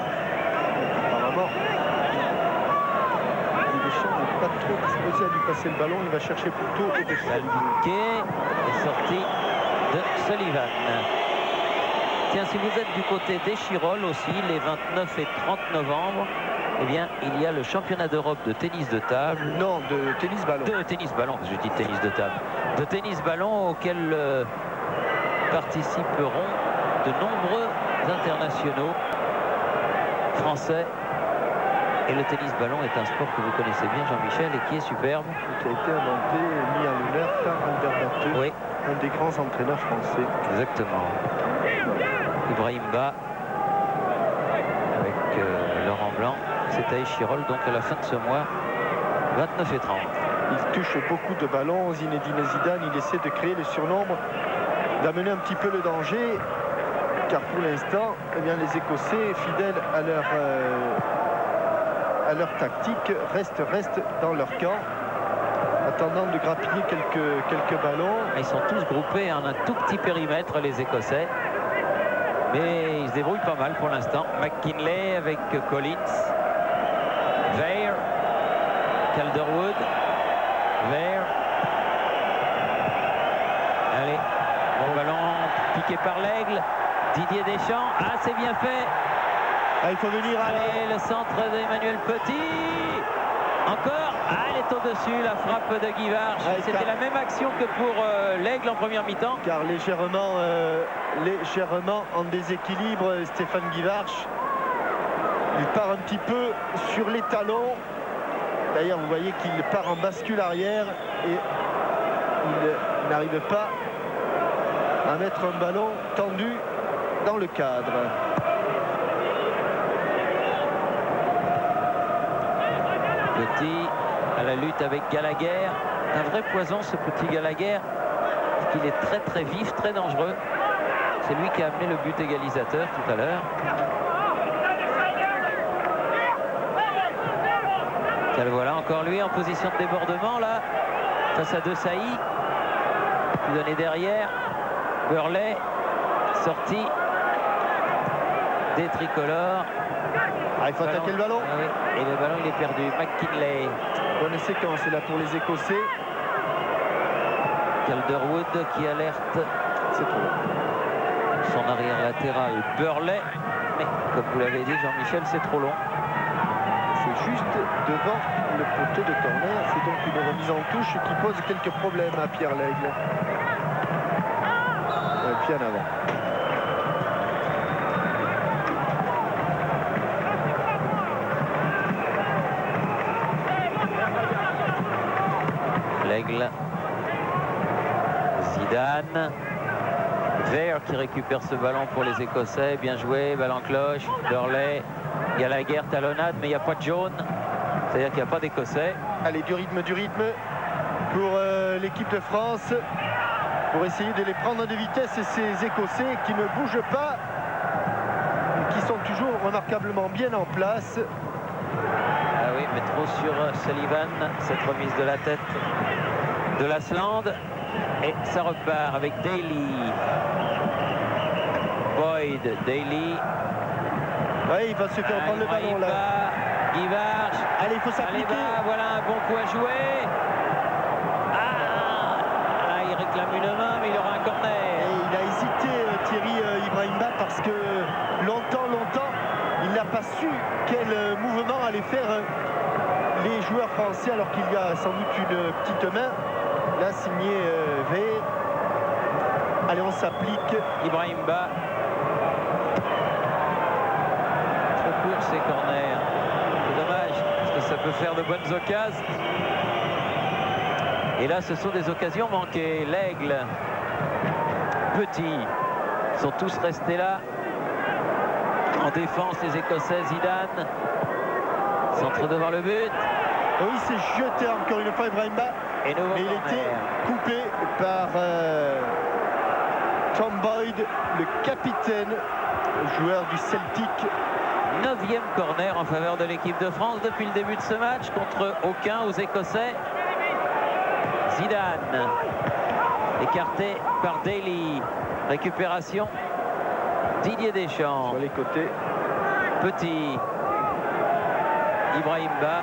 [SPEAKER 1] Apparemment, Deschamps n'est pas trop disposé à lui passer le ballon. Il va chercher plutôt au défense.
[SPEAKER 2] Saldiquet est sorti de Sullivan. Tiens, si vous êtes du côté d'Échirolles aussi, les 29 et 30 novembre, eh bien, il y a le championnat d'Europe de tennis de table.
[SPEAKER 1] Non, de tennis-ballon.
[SPEAKER 2] De tennis-ballon, je dis tennis de table. De tennis-ballon auquel participeront de nombreux internationaux français. Et le tennis-ballon est un sport que vous connaissez bien, Jean-Michel, et qui est superbe.
[SPEAKER 1] Qui a été inventé et mis en lumière par Albert Batteux,
[SPEAKER 2] oui,
[SPEAKER 1] un des grands entraîneurs français.
[SPEAKER 2] Exactement. Ibrahim Ba avec Laurent Blanc. C'est à Échirolles, donc à la fin de ce mois, 29 et 30.
[SPEAKER 1] Il touche beaucoup de ballons. Zinedine Zidane, il essaie de créer le surnombre, d'amener un petit peu le danger, car pour l'instant, eh bien, les Écossais, fidèles à leur tactique, restent dans leur camp, attendant de grappiller quelques ballons.
[SPEAKER 2] Ils sont tous groupés en un tout petit périmètre, les Écossais. Mais ils se débrouillent pas mal pour l'instant. McKinley avec Collins. Weir. Calderwood. Weir. Allez. Bon ballon piqué par l'Aigle. Didier Deschamps. Ah, c'est bien fait.
[SPEAKER 1] Ah, il faut venir.
[SPEAKER 2] Allez, le centre d'Emmanuel Petit. Encore. Ah, elle est au-dessus, la frappe de Guy Varche. C'était la même action que pour l'Aigle en première mi-temps.
[SPEAKER 1] Car légèrement en déséquilibre, Stéphane Guy Varche. Il part un petit peu sur les talons. D'ailleurs, vous voyez qu'il part en bascule arrière et il n'arrive pas à mettre un ballon tendu dans le cadre.
[SPEAKER 2] Petit à la lutte avec Gallagher. Un vrai poison, ce petit Gallagher, parce qu'il est très très vif, très dangereux. C'est lui qui a amené le but égalisateur tout à l'heure. Le voilà encore lui en position de débordement là, face à De Sailly. Puis donné derrière. Burley, sorti des tricolores.
[SPEAKER 1] Ah, il faut attaquer le ballon.
[SPEAKER 2] Ah oui. Et le ballon il est perdu. McKinley.
[SPEAKER 1] Bonne séquence là pour les Écossais.
[SPEAKER 2] Calderwood qui alerte.
[SPEAKER 1] C'est trop.
[SPEAKER 2] Son arrière latéral Burley. Mais comme vous l'avez dit Jean-Michel, c'est trop long.
[SPEAKER 1] C'est juste devant le poteau de corner. C'est donc une remise en touche qui pose quelques problèmes à Pierre Lègle. Et puis en avant.
[SPEAKER 2] Lègle. Zidane. Weir qui récupère ce ballon pour les Écossais. Bien joué, ballon cloche. Burley. Gallagher talonnade, mais il n'y a pas de jaune. C'est-à-dire qu'il n'y a pas d'Écossais.
[SPEAKER 1] Allez, du rythme pour l'équipe de France. Pour essayer de les prendre de vitesse. Et ces Écossais qui ne bougent pas. Qui sont toujours remarquablement bien en place.
[SPEAKER 2] Ah oui, mais trop sur Sullivan. Cette remise de la tête de Lasland. Et ça repart avec Daly. Boyd, Daly.
[SPEAKER 1] Oui, il va se faire prendre le ballon là.
[SPEAKER 2] Guy Varche.
[SPEAKER 1] Allez, il faut s'appliquer.
[SPEAKER 2] Voilà un bon coup à jouer. Ah, là, il réclame une main, mais il aura un corner.
[SPEAKER 1] Et il a hésité, Thierry Ibrahim Ba, parce que longtemps, il n'a pas su quel mouvement allaient faire les joueurs français, alors qu'il y a sans doute une petite main. Là, signé Weir. Allez, on s'applique.
[SPEAKER 2] Ibrahim Ba. Trop court ces corners. C'est dommage, parce que ça peut faire de bonnes occasions. Et là, ce sont des occasions manquées. L'Aigle. Petit. Ils sont tous restés là. En défense, les Écossais. Zidane. Centre devant le but.
[SPEAKER 1] Oui, il s'est jeté encore une fois Ibrahim Ba.
[SPEAKER 2] Et
[SPEAKER 1] mais il était coupé par Tom Boyd, le capitaine, joueur du Celtic.
[SPEAKER 2] 9e corner en faveur de l'équipe de France depuis le début de ce match, contre aucun aux Écossais. Zidane. écarté par Daly. Récupération Didier Deschamps.
[SPEAKER 1] Sur les côtés.
[SPEAKER 2] Petit. Ibrahim Ba.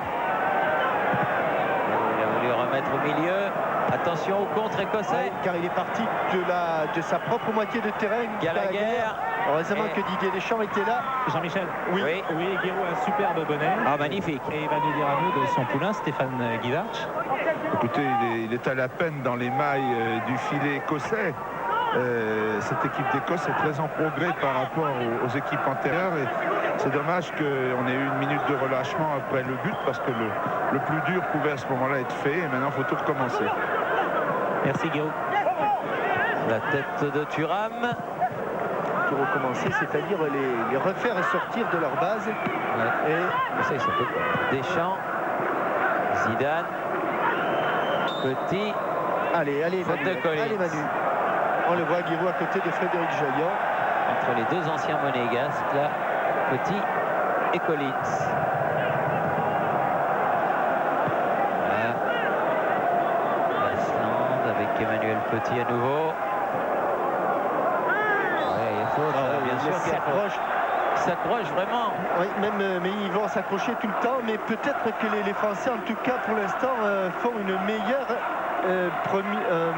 [SPEAKER 2] Il a voulu remettre au milieu. Attention au contre écossais.
[SPEAKER 1] Car il est parti de sa propre moitié de terrain.
[SPEAKER 2] Gallagher.
[SPEAKER 1] Heureusement que Didier Deschamps était là.
[SPEAKER 3] Jean-Michel.
[SPEAKER 1] Oui.
[SPEAKER 3] Oui, Guéraud a un superbe bonnet.
[SPEAKER 2] Ah, magnifique.
[SPEAKER 3] Et il va nous dire un mot de son poulain, Stéphane Guivarch.
[SPEAKER 13] Écoutez, il est à la peine dans les mailles du filet écossais. Cette équipe d'Écosse est très en progrès par rapport aux équipes antérieures. Et c'est dommage qu'on ait eu une minute de relâchement après le but parce que le plus dur pouvait à ce moment-là être fait. Et maintenant, il faut tout recommencer.
[SPEAKER 3] Merci Guéraud.
[SPEAKER 2] La tête de Thuram.
[SPEAKER 1] Tout recommencer, c'est-à-dire les refaire sortir de leur base.
[SPEAKER 2] Ouais. Et ça, ça peut. Deschamps. Zidane. Petit.
[SPEAKER 1] Allez, Manu. On le voit, Guéraud à côté de Frédéric Jaillon.
[SPEAKER 2] Entre les deux anciens monégasques, là, Petit et Collins. Voilà. Islande avec Emmanuel Petit à nouveau. Ouais, il y a faute, bien sûr qu'il y a faute. Il s'accroche vraiment.
[SPEAKER 1] Oui, mais ils vont s'accrocher tout le temps, mais peut-être que les Français, en tout cas pour l'instant, font une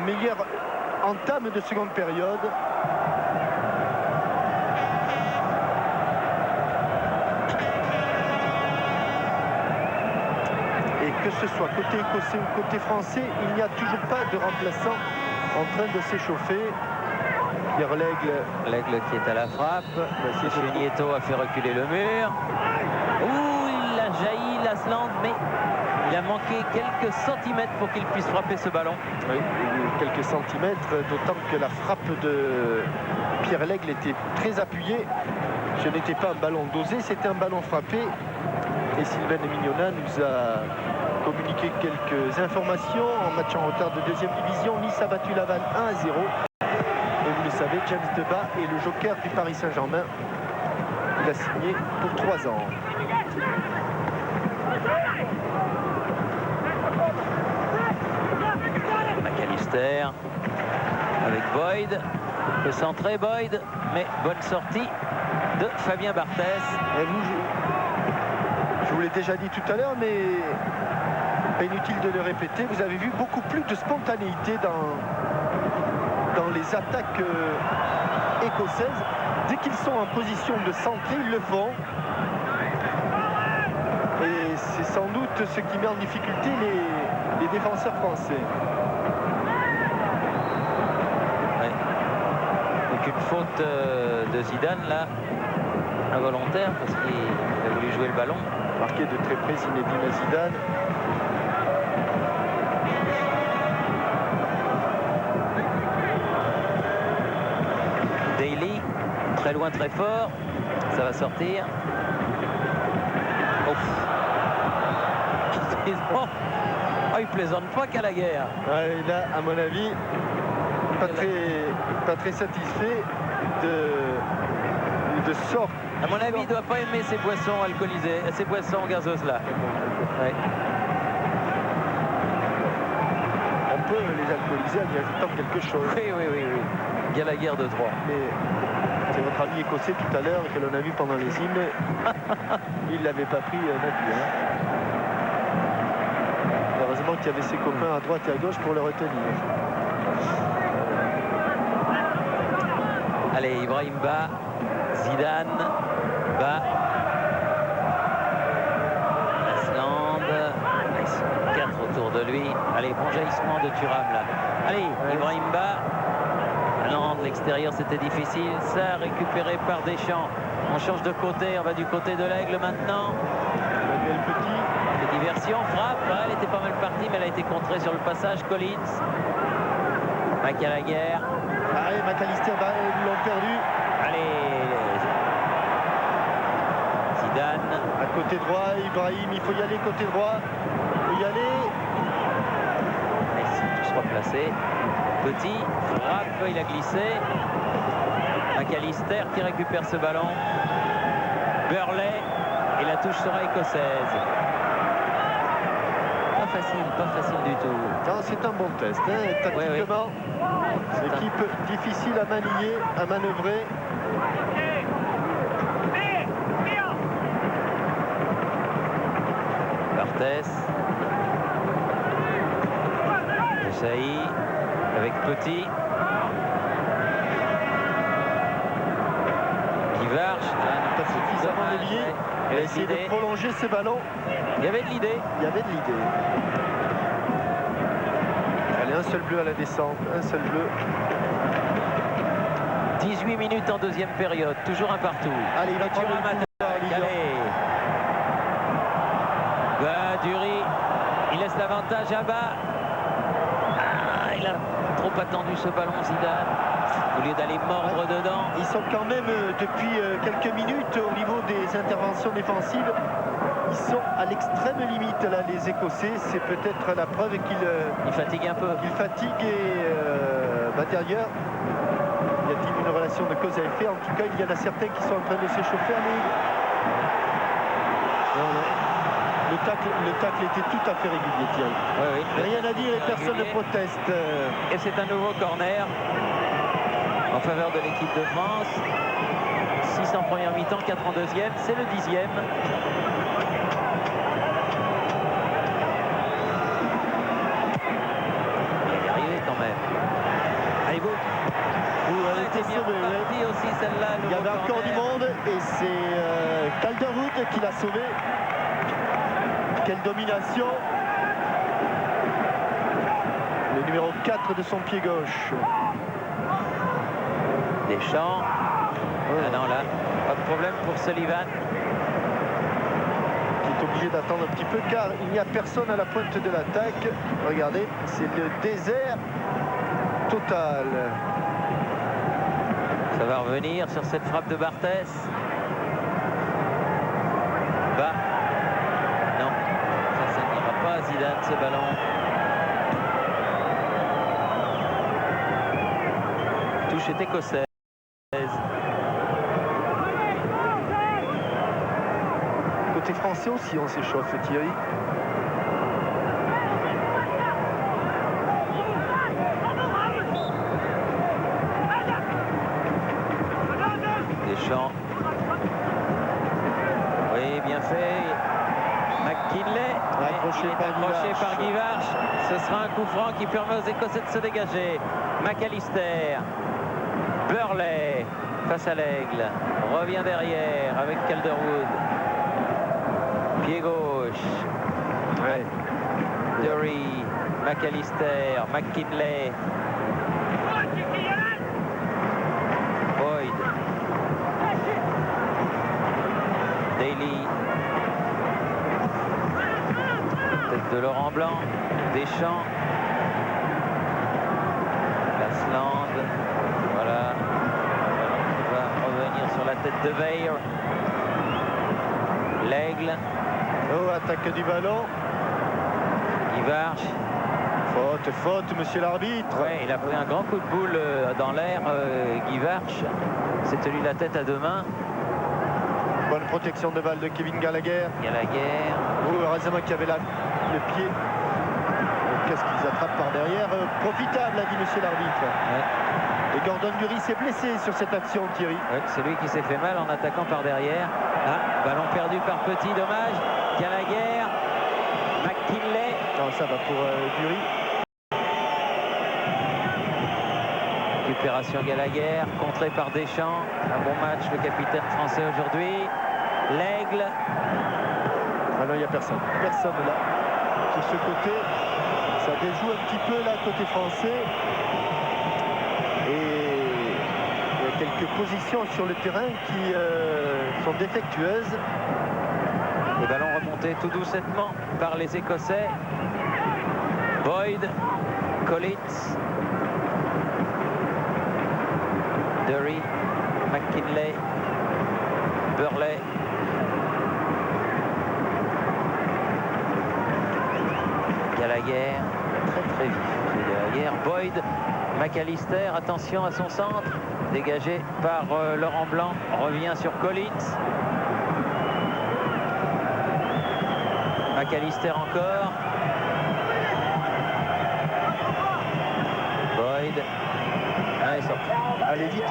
[SPEAKER 1] meilleure entame de seconde période. Et que ce soit côté écossais ou côté français, il n'y a toujours pas de remplaçant en train de s'échauffer. Pierre
[SPEAKER 2] L'Aigle qui est à la frappe. M. Nieto a fait reculer le mur. Ouh, il a jailli l'Islande, mais il a manqué quelques centimètres pour qu'il puisse frapper ce ballon.
[SPEAKER 1] Oui, quelques centimètres, d'autant que la frappe de Pierre Lègle était très appuyée. Ce n'était pas un ballon dosé, c'était un ballon frappé. Et Sylvain Mignonat nous a communiqué quelques informations. En match en retard de deuxième division, Nice a battu Laval 1-0. Et vous le savez, James Debat est le joker du Paris Saint-Germain. Il a signé pour 3 ans.
[SPEAKER 2] McAllister avec Boyd. Le centré Boyd, mais bonne sortie de Fabien Barthès.
[SPEAKER 1] Et vous, je vous l'ai déjà dit tout à l'heure, mais pas inutile de le répéter. Vous avez vu beaucoup plus de spontanéité dans les attaques écossaises. Dès qu'ils sont en position de centrer, ils le font. Et c'est sans doute ce qui met en difficulté les défenseurs français.
[SPEAKER 2] Ouais. Donc une faute de Zidane là, involontaire, parce qu'il a voulu jouer le ballon.
[SPEAKER 1] Marqué de très près Zinedine Zidane.
[SPEAKER 2] Daly, très loin, très fort. Ça va sortir. Oh, il plaisante pas qu'à la guerre.
[SPEAKER 1] Ouais, là, à mon avis, pas très satisfait de sort.
[SPEAKER 2] À mon avis, il ne doit pas aimer ces boissons alcoolisées, ces boissons gazeuses là. Ouais.
[SPEAKER 1] On peut les alcooliser en y ajoutant quelque chose.
[SPEAKER 2] Oui. Gallagher de droit.
[SPEAKER 1] Mais c'est votre ami écossais tout à l'heure que l'on a vu pendant les hymnes. Il l'avait pas pris non plus. Hein. Heureusement qu'il y avait ses copains à droite et à gauche pour le retenir.
[SPEAKER 2] Allez, Ibrahim Ba, Zidane, Ba, Islande, 4 autour de lui. Allez, bon jaillissement de Thuram là. Allez, Ibrahim Ba. Non, de l'extérieur c'était difficile. Ça, récupéré par Deschamps. On change de côté, on va du côté de l'Aigle maintenant.
[SPEAKER 1] Emmanuel Petit.
[SPEAKER 2] Les diversions, frappe. Elle était pas mal partie, mais elle a été contrée sur le passage. Collins. Gallagher.
[SPEAKER 1] Allez, McAllister, ils l'ont perdu.
[SPEAKER 2] Allez. Zidane.
[SPEAKER 1] À côté droit, Ibrahim, il faut y aller côté droit. Il faut y aller.
[SPEAKER 2] Ici, tout sera placé. Petit, frappe, il a glissé. McAllister qui récupère ce ballon. Burley et la touche sera écossaise. pas facile du tout.
[SPEAKER 1] Non, c'est un bon test. Hein. Tactiquement, équipe difficile à manier, à manœuvrer.
[SPEAKER 2] Barthès. Saï avec Petit. Guivarch.
[SPEAKER 1] Pas suffisamment délié. Il a essayé de prolonger ses ballons.
[SPEAKER 2] Il y avait de l'idée.
[SPEAKER 1] Il y avait de l'idée. Allez, un seul bleu à la descente. Un seul bleu.
[SPEAKER 2] 18 minutes en deuxième période. Toujours un partout.
[SPEAKER 1] Allez, il va prendre le pouvoir,
[SPEAKER 2] Dury. Il laisse l'avantage à bas. Il a trop attendu ce ballon, Zidane. Au lieu d'aller mordre dedans.
[SPEAKER 1] Ils sont quand même, depuis quelques minutes, au niveau des interventions défensives, ils sont à l'extrême limite, là, les Écossais. C'est peut-être la preuve qu'ils
[SPEAKER 2] fatiguent un peu.
[SPEAKER 1] Ils fatiguent et derrière, y a-t-il une relation de cause à effet? En tout cas, il y en a certains qui sont en train de s'échauffer. Le tacle était tout à fait régulier, Thierry.
[SPEAKER 2] Oui.
[SPEAKER 1] Rien à dire et personne ne proteste.
[SPEAKER 2] Et c'est un nouveau corner en faveur de l'équipe de France. 6 en première mi-temps, 4 en deuxième. C'est le 10e. Il est arrivé quand même. Allez, vous.
[SPEAKER 1] Elle était bien
[SPEAKER 2] partie aussi celle-là.
[SPEAKER 1] Il y avait encore du monde et c'est Calderwood qui l'a sauvé. Quelle domination. Le numéro 4 de son pied gauche.
[SPEAKER 2] Deschamps. Ah non, là, pas de problème pour Sullivan.
[SPEAKER 1] Qui est obligé d'attendre un petit peu car il n'y a personne à la pointe de l'attaque. Regardez, c'est le désert total.
[SPEAKER 2] Ça va revenir sur cette frappe de Barthès. Bas. Non, ça n'ira pas à Zidane, ce ballon. Touche est écossaise.
[SPEAKER 1] Côté français aussi, on s'échauffe, Thierry.
[SPEAKER 2] Deschamps. Oui, bien fait. McKinley.
[SPEAKER 1] Accroché
[SPEAKER 2] par Guivarch. Ce sera un coup franc qui permet aux Écossais de se dégager. McAllister. Burley face à l'Aigle. Revient derrière avec Calderwood. Pied gauche. Dury. McAllister. McKinley. Boyd. Daly. Tête de Laurent Blanc. Deschamps. Lasland. Voilà. On va revenir sur la tête de Weir. L'Aigle.
[SPEAKER 1] Oh, attaque du ballon.
[SPEAKER 2] Guivarch.
[SPEAKER 1] Faute, monsieur l'arbitre.
[SPEAKER 2] Ouais, il a pris un grand coup de boule dans l'air, Guivarch. s'est tenu la tête à deux mains.
[SPEAKER 1] Bonne protection de balle de Kevin Gallagher. Heureusement qu'il y avait le pied. Qu'est-ce qu'ils attrapent par derrière? Profitable, a dit monsieur l'arbitre. Et Gordon Dury s'est blessé sur cette action, Thierry.
[SPEAKER 2] C'est lui qui s'est fait mal en attaquant par derrière. Ballon perdu par Petit, dommage. Gallagher, McKinley.
[SPEAKER 1] Non, ça va pour Dury.
[SPEAKER 2] Récupération Gallagher, contré par Deschamps. Un bon match, le capitaine français aujourd'hui. L'Aigle.
[SPEAKER 1] Ah non, il n'y a personne. Personne là. Sur ce côté, ça déjoue un petit peu là, côté français. Et il y a quelques positions sur le terrain qui sont défectueuses.
[SPEAKER 2] Le ballon remonté tout doucement par les Écossais. Boyd, Collins, Dury, McKinley, Burley. Gallagher, très vif. Gallagher, Boyd, McAllister, attention à son centre, dégagé par Laurent Blanc, revient sur Collins. McAllister encore. Boyd. Allez, sorti.
[SPEAKER 1] Allez, vite.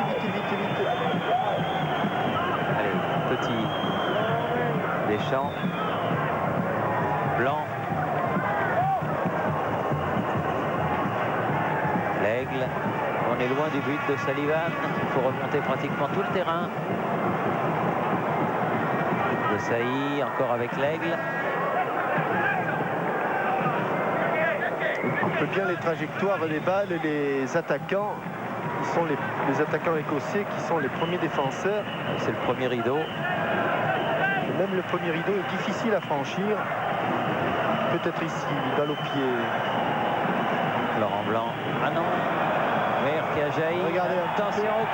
[SPEAKER 2] Allez, Petit. Deschamps. Blanc. L'Aigle. On est loin du but de Sullivan. Il faut remonter pratiquement tout le terrain. De Sailly, encore avec l'Aigle.
[SPEAKER 1] On peut bien les trajectoires des balles, les attaquants. Qui sont les attaquants écossais qui sont les premiers défenseurs.
[SPEAKER 2] C'est le premier rideau.
[SPEAKER 1] Et même le premier rideau est difficile à franchir. Peut-être ici, balle au pied.
[SPEAKER 2] Laurent Blanc. Ah non. Mer qui a jailli.
[SPEAKER 1] Regardez,
[SPEAKER 2] attention au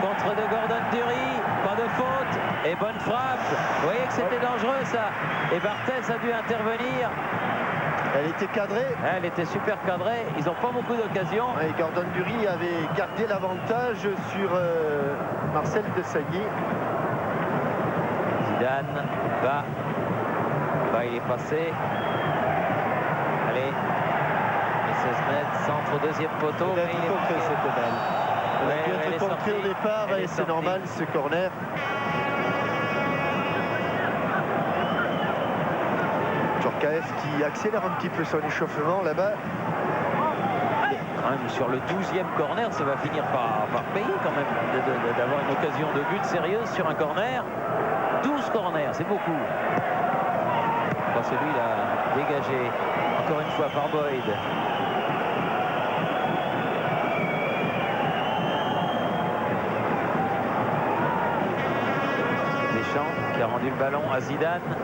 [SPEAKER 2] contre de Gordon Dury. Pas de faute. Et bonne frappe. Vous voyez que c'était dangereux ça. Et Barthez a dû intervenir.
[SPEAKER 1] Elle était cadrée.
[SPEAKER 2] Elle était super cadrée. Ils n'ont pas beaucoup d'occasions.
[SPEAKER 1] Et Gordon Dury avait gardé l'avantage sur Marcel Desailly.
[SPEAKER 2] Zidane va. Il est passé. Allez. Les 16 mètres, centre au deuxième poteau.
[SPEAKER 1] Il a dû contrer cette balle. Elle a dû être contrée au départ et c'est normal ce corner. Djorkaeff qui accélère un petit peu son échauffement là-bas.
[SPEAKER 2] Quand même sur le 12e corner, ça va finir par payer quand même d'avoir une occasion de but sérieuse sur un corner. 12 corners, c'est beaucoup. Celui-là dégagé encore une fois par Boyd. Deschamps qui a rendu le ballon à Zidane.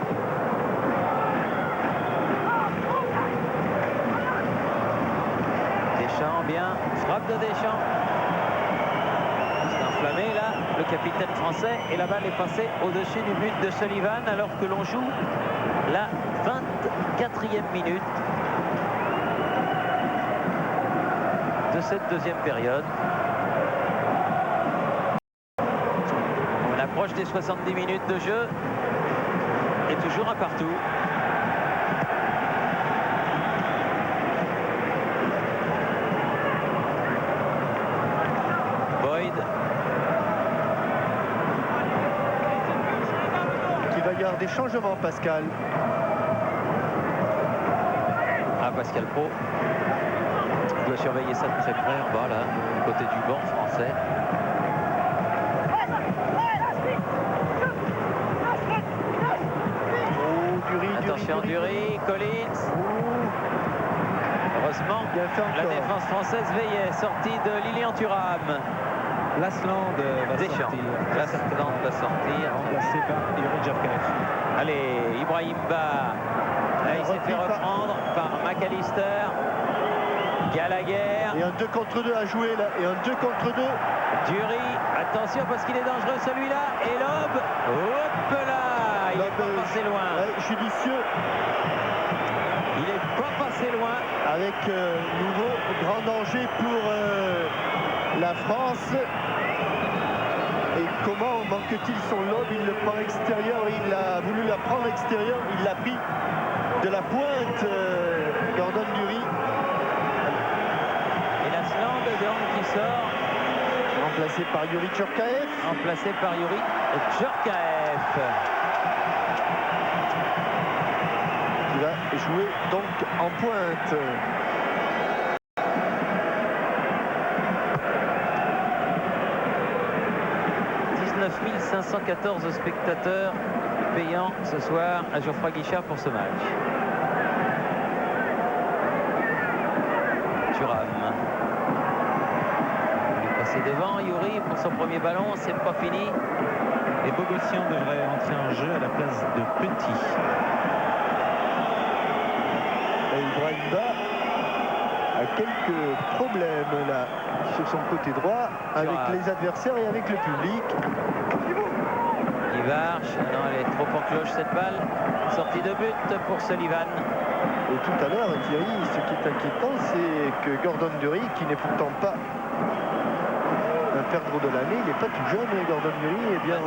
[SPEAKER 2] Deschamps, bien. Frappe de Deschamps. C'est enflammé là, le capitaine français. Et la balle est passée au-dessus du but de Sullivan alors que l'on joue la 24e minute de cette deuxième période. On approche des 70 minutes de jeu et toujours un partout. Boyd
[SPEAKER 1] qui va garder changement, Pascal.
[SPEAKER 2] Pascal Pro doit surveiller ça de très près en bas là, du côté du banc français. Attention Dury, Collins. Heureusement, la défense française veillait. Sortie de Lilian Thuram.
[SPEAKER 3] Lasland va sortir.
[SPEAKER 2] Lasland va sortir.
[SPEAKER 3] Remplacé par Yuri Djorkaeff.
[SPEAKER 2] Allez, Ibrahim Ba. Là, il s'est fait reprendre par McAllister. Gallagher.
[SPEAKER 1] Et un 2 contre 2 à jouer là. Et un 2 contre 2.
[SPEAKER 2] Dury. Attention parce qu'il est dangereux celui-là. Et Lob. Hop là. Il n'est pas passé loin.
[SPEAKER 1] Judicieux.
[SPEAKER 2] Il n'est pas passé loin.
[SPEAKER 1] Avec nouveau grand danger pour la France. Et comment manque-t-il son lob? Il le prend extérieur. Il a voulu la prendre extérieur. Il l'a pris de la pointe. Gordon Dury.
[SPEAKER 2] Et Lasland qui sort.
[SPEAKER 1] Remplacé par Yuri Djorkaeff.
[SPEAKER 2] Remplacé par Yuri Djorkaeff.
[SPEAKER 1] Qui va jouer donc en pointe.
[SPEAKER 2] « 514 spectateurs payants ce soir à Geoffroy Guichard pour ce match. » Thuram. Il est passé devant, Yuri, pour son premier ballon, c'est pas fini.
[SPEAKER 3] Et Bogossian devrait entrer en jeu à la place de Petit.
[SPEAKER 1] Et Ibrahim Ba a quelques problèmes là sur son côté droit avec les adversaires et avec le public.
[SPEAKER 2] Ivarch, non, elle est trop en cloche cette balle. Sortie de but pour Sullivan.
[SPEAKER 1] Et tout à l'heure, Thierry, ce qui est inquiétant, c'est que Gordon Dury, qui n'est pourtant pas un perdre de l'année. Il n'est pas tout jeune, Gordon Murray. Eh bien,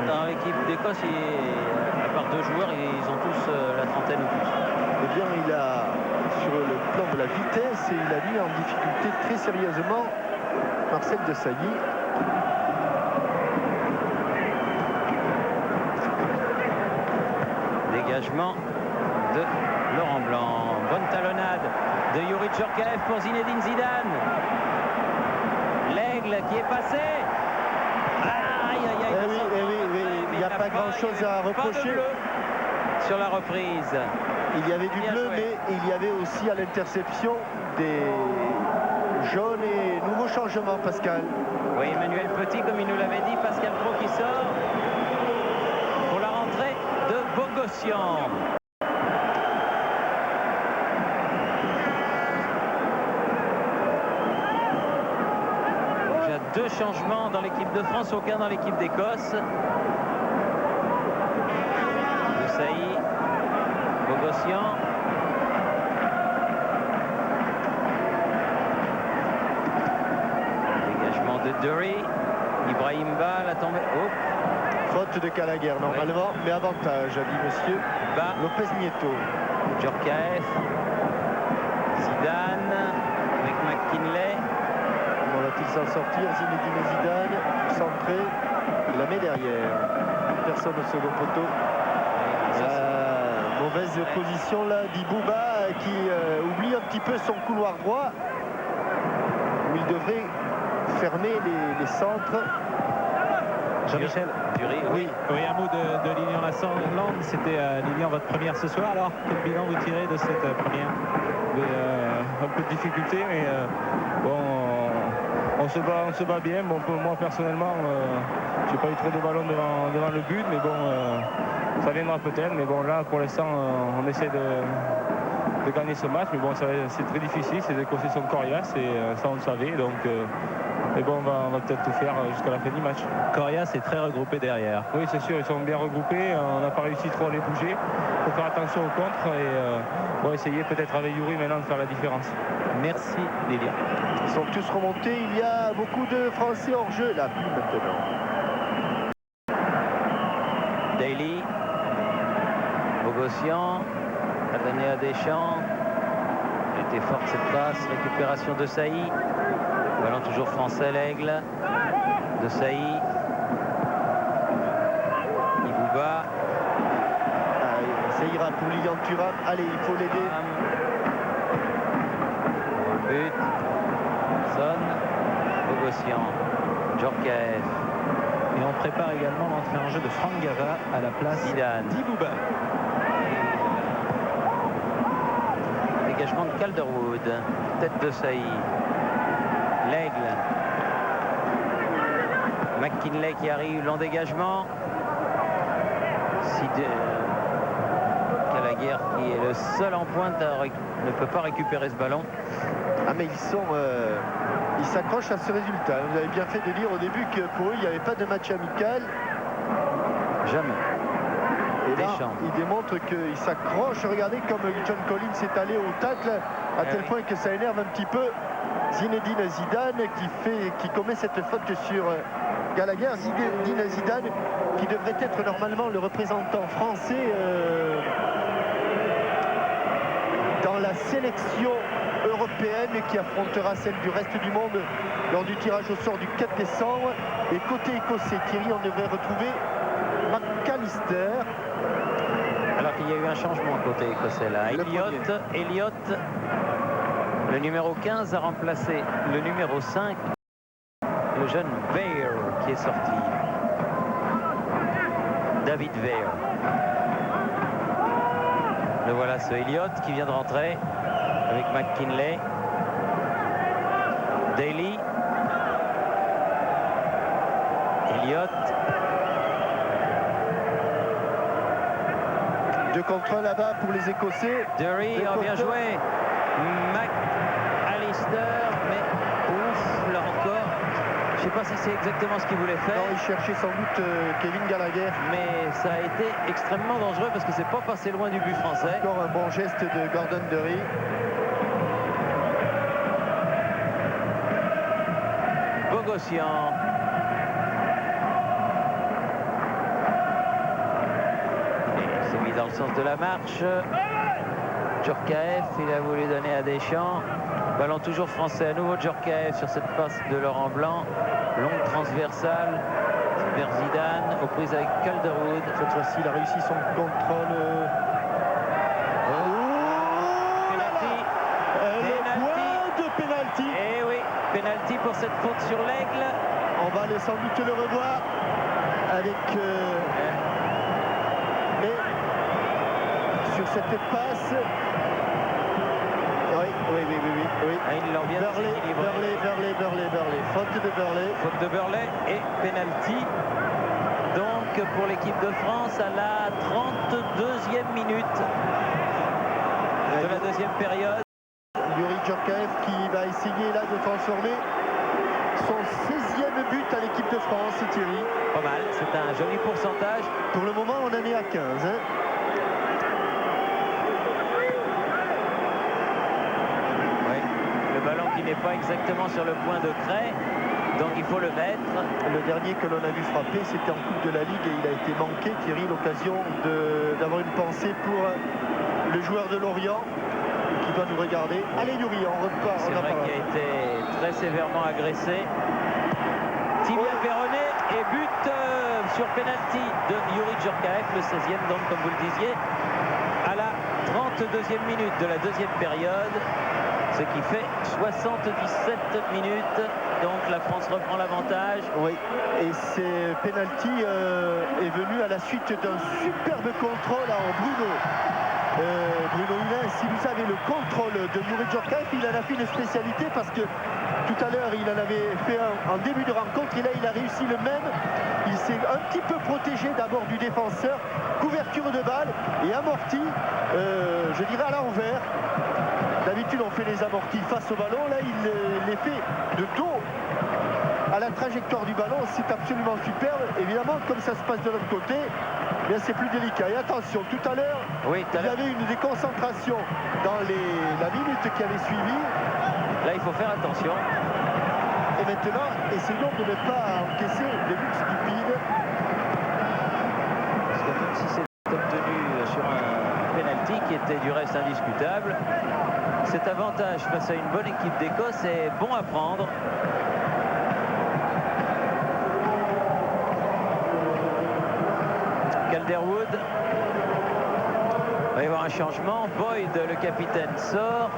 [SPEAKER 2] dans l'équipe d'Écosse, à part 2 joueurs, ils ont tous la trentaine ou plus.
[SPEAKER 1] Eh bien, il a, sur le plan de la vitesse, il a mis en difficulté très sérieusement Marcel Desailly.
[SPEAKER 2] Dégagement de Laurent Blanc. Bonne talonnade de Youri Djorkaeff pour Zinedine Zidane. L'aigle qui est passé. Aïe, aïe, aïe.
[SPEAKER 1] Oui. Il n'y a pas grand-chose à reprocher.
[SPEAKER 2] Sur la reprise.
[SPEAKER 1] Il y avait du bleu, mais il y avait aussi à l'interception des jaunes et nouveaux changements, Pascal.
[SPEAKER 2] Oui, Emmanuel Petit, comme il nous l'avait dit, Pascal Pro qui sort pour la rentrée de Bogossian. Déjà 2 changements dans l'équipe de France, aucun dans l'équipe d'Écosse. Desailly, Bogossian. Dégagement de Dury. Ibrahim Ba, la tombée. Oh.
[SPEAKER 1] Faute de Gallagher normalement, mais avantage, a dit monsieur Lopez Nieto.
[SPEAKER 2] Djorkaeff. Zidane avec McKinley.
[SPEAKER 1] Comment va-t-il s'en sortir? Zinedine Zidane, centré, il la met derrière. Personne au second poteau. Mauvaise position là d'Ibouba qui oublie un petit peu son couloir droit où il devrait fermer les centres.
[SPEAKER 3] Jean-Michel,
[SPEAKER 2] oui,
[SPEAKER 3] un mot de Lilian Lasland. C'était Lilian, votre première ce soir. Alors, quel bilan vous tirez de cette première?
[SPEAKER 14] Un peu de difficulté, mais bon, on se bat bien. Bon, moi personnellement, j'ai pas eu trop de ballons devant le but, mais bon, ça viendra peut-être. Mais bon, là, pour l'instant, on essaie de gagner ce match, mais bon, c'est très difficile. Ces Écossais sont coriaces et ça on le savait, donc. Mais bon, on va peut-être tout faire jusqu'à la fin du match.
[SPEAKER 3] Coriace est très regroupé derrière.
[SPEAKER 14] Oui, c'est sûr, ils sont bien regroupés. On n'a pas réussi trop à les bouger. Il faut faire attention au contre et bon, essayer peut-être avec Youri maintenant de faire la différence.
[SPEAKER 3] Merci Lilian.
[SPEAKER 1] Ils sont tous remontés. Il y a beaucoup de Français hors jeu. Là, plus maintenant.
[SPEAKER 2] Daly. Bogossian. A donné à Deschamps. Elle était forte cette passe. Récupération de Sailly. Ballon toujours français, l'aigle. De Sailly. Ibouba.
[SPEAKER 1] Ça ira pour Lilian Thuram. Allez, il faut l'aider.
[SPEAKER 2] But. Son. Bogossian. Djorkaeff.
[SPEAKER 3] Et on prépare également l'entrée en jeu de Franck Gava à la place d'Ibouba.
[SPEAKER 2] Dégagement de Calderwood. Tête de Sailly. L'aigle. McKinley qui arrive, long dégagement. Gallagher qui est le seul en pointe ne peut pas récupérer ce ballon.
[SPEAKER 1] Ah mais ils s'accrochent à ce résultat. Vous avez bien fait de dire au début que pour eux il n'y avait pas de match amical.
[SPEAKER 2] Jamais.
[SPEAKER 1] Et là, il démontre qu'il s'accroche. Regardez comme John Collins est allé au tacle à tel point que ça énerve un petit peu Zinedine Zidane qui commet cette faute sur Gallagher. Zinedine Zidane qui devrait être normalement le représentant français dans la sélection européenne qui affrontera celle du reste du monde lors du tirage au sort du 4 décembre. Et côté écossais, Thierry, on devrait retrouver McAllister.
[SPEAKER 2] Alors qu'il y a eu un changement côté écossais là. Elliott, le numéro 15 a remplacé le numéro 5, le jeune Weir qui est sorti. David Weir. Le voilà, ce Elliott qui vient de rentrer avec McKinley. Daly. Elliott.
[SPEAKER 1] 2 contre 1 là-bas pour les Écossais.
[SPEAKER 2] Dury, bien joué. McAllister, mais ouf, là encore. Je ne sais pas si c'est exactement ce qu'il voulait faire.
[SPEAKER 1] Non, il cherchait sans doute Kevin Gallagher.
[SPEAKER 2] Mais ça a été extrêmement dangereux parce que c'est pas passé loin du but français.
[SPEAKER 1] Encore un bon geste de Gordon Dury.
[SPEAKER 2] Bogossian. mis dans le sens de la marche. Djorkaeff, il a voulu donner à Deschamps. Ballon toujours français à nouveau. Djorkaeff sur cette passe de Laurent Blanc. Longue transversale vers Zidane, aux prises avec Calderwood.
[SPEAKER 1] Cette fois-ci, il a réussi son contrôle. Penalty.
[SPEAKER 2] Eh oui, penalty pour cette faute sur l'Aigle.
[SPEAKER 1] On va aller sans doute le revoir avec mais sur cette passe. Oui.
[SPEAKER 2] Ah, il l'a bien
[SPEAKER 1] Burley. Faute de Burley.
[SPEAKER 2] Faute de Burley et penalty. Donc pour l'équipe de France à la 32e minute de la deuxième période.
[SPEAKER 1] Youri Djorkaeff qui va essayer là de transformer son 16e but à l'équipe de France, Thierry.
[SPEAKER 2] Pas mal, c'est un joli pourcentage.
[SPEAKER 1] Pour le moment, on en est à 15.
[SPEAKER 2] Oui, le ballon qui n'est pas exactement sur le point de craie, donc il faut le mettre.
[SPEAKER 1] Le dernier que l'on a vu frapper, c'était en Coupe de la Ligue et il a été manqué, Thierry, l'occasion d'avoir une pensée pour le joueur de Lorient qui doit nous regarder. Allez Youri, on repart.
[SPEAKER 2] C'est vrai qu'il a été très sévèrement agressé. Tibia Perronnet et but sur penalty de Youri Djorkaeff, le 16e, donc comme vous le disiez, à la 32e minute de la deuxième période, ce qui fait 77 minutes. Donc la France reprend l'avantage.
[SPEAKER 1] Oui, et ce penalty est venu à la suite d'un superbe contrôle en Bruno. Bruno Hulin, si vous savez le contrôle de Youri Djorkaeff, il en a fait une spécialité parce que tout à l'heure il en avait fait un en début de rencontre et là il a réussi le même. Il s'est un petit peu protégé d'abord du défenseur, couverture de balle et amorti, je dirais à l'envers. D'habitude on fait les amortis face au ballon, là il les fait de dos à la trajectoire du ballon, c'est absolument superbe. Évidemment, comme ça se passe de l'autre côté, bien c'est plus délicat. Et attention, tout à l'heure, il y avait une déconcentration dans la minute qui avait suivi.
[SPEAKER 2] Là, il faut faire attention.
[SPEAKER 1] Et maintenant, essayons de ne pas encaisser des buts stupides.
[SPEAKER 2] Parce que même si c'est obtenu sur un penalty qui était du reste indiscutable, cet avantage face à une bonne équipe d'Écosse est bon à prendre. Calderwood. Il va y avoir un changement. Boyd, le capitaine, sort.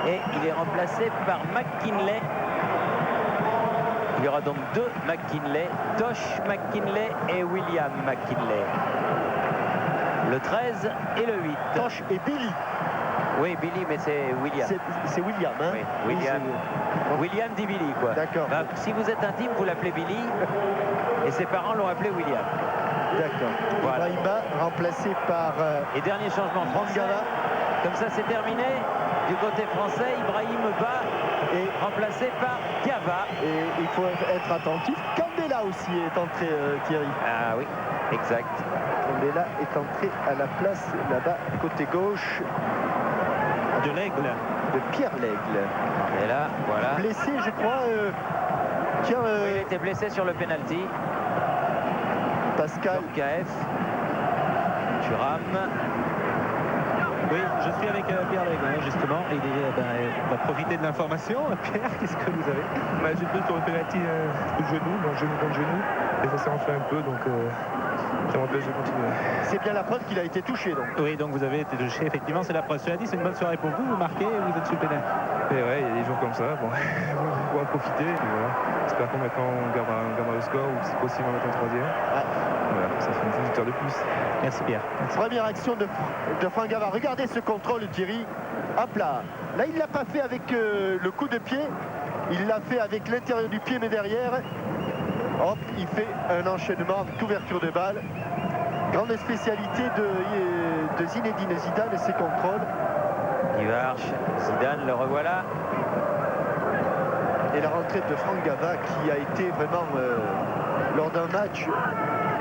[SPEAKER 2] Et il est remplacé par McKinley. Il y aura donc deux McKinley. Tosh McKinley et William McKinley. Le 13 et le 8.
[SPEAKER 1] Tosh et Billy.
[SPEAKER 2] Oui, Billy, mais c'est William.
[SPEAKER 1] C'est William, hein?
[SPEAKER 2] Oui, William. William dit Billy, quoi.
[SPEAKER 1] D'accord.
[SPEAKER 2] Bah, si vous êtes intime, vous l'appelez Billy. Et ses parents l'ont appelé William.
[SPEAKER 1] D'accord.
[SPEAKER 2] Voilà.
[SPEAKER 1] Ibrahima remplacé par...
[SPEAKER 2] Et dernier changement,
[SPEAKER 1] Frangava.
[SPEAKER 2] Comme ça, c'est terminé. Du côté français, Ibrahim Ba est remplacé par Gava.
[SPEAKER 1] Et il faut être attentif. Candela aussi est entré, Thierry.
[SPEAKER 2] Ah oui, exact.
[SPEAKER 1] Candela est entré à la place là-bas, côté gauche.
[SPEAKER 3] De l'Aigle.
[SPEAKER 1] De Pierre l'Aigle.
[SPEAKER 2] Et là, voilà.
[SPEAKER 1] Blessé, je crois. Tiens,
[SPEAKER 2] oui, il était blessé sur le penalty.
[SPEAKER 1] Pascal.
[SPEAKER 2] KF. Thuram.
[SPEAKER 3] Oui, je suis avec Pierre Laigle, justement. Et on va profiter de l'information. Pierre, qu'est-ce que vous avez?
[SPEAKER 15] J'ai pris sur le penalty le genou, donc genou contre genou. Et ça s'est enflé un peu, donc ça m'empêche de continuer.
[SPEAKER 1] C'est bien la preuve qu'il a été touché, donc.
[SPEAKER 3] Oui, donc vous avez été touché, effectivement, c'est la preuve. Cela dit, c'est une bonne soirée pour vous. Vous marquez, vous êtes sur le penalty.
[SPEAKER 15] Et ouais, il y a des jours comme ça. Bon, on va en profiter. Et voilà. J'espère qu'on maintenant on gardera le score ou si possible on va mettre un troisième.
[SPEAKER 1] Ah.
[SPEAKER 15] Voilà, ça fait une victoire de plus.
[SPEAKER 3] Merci Pierre. Merci.
[SPEAKER 1] Première action de Frangava. Regardez ce contrôle, Thierry. Hop là. Là, il ne l'a pas fait avec le coup de pied. Il l'a fait avec l'intérieur du pied, mais derrière. Hop, il fait un enchaînement avec couverture de balle. Grande spécialité de Zinedine Zidane et ses contrôles.
[SPEAKER 2] Ivarch, Zidane, le revoilà.
[SPEAKER 1] Et la rentrée de Frangava qui a été vraiment lors d'un match,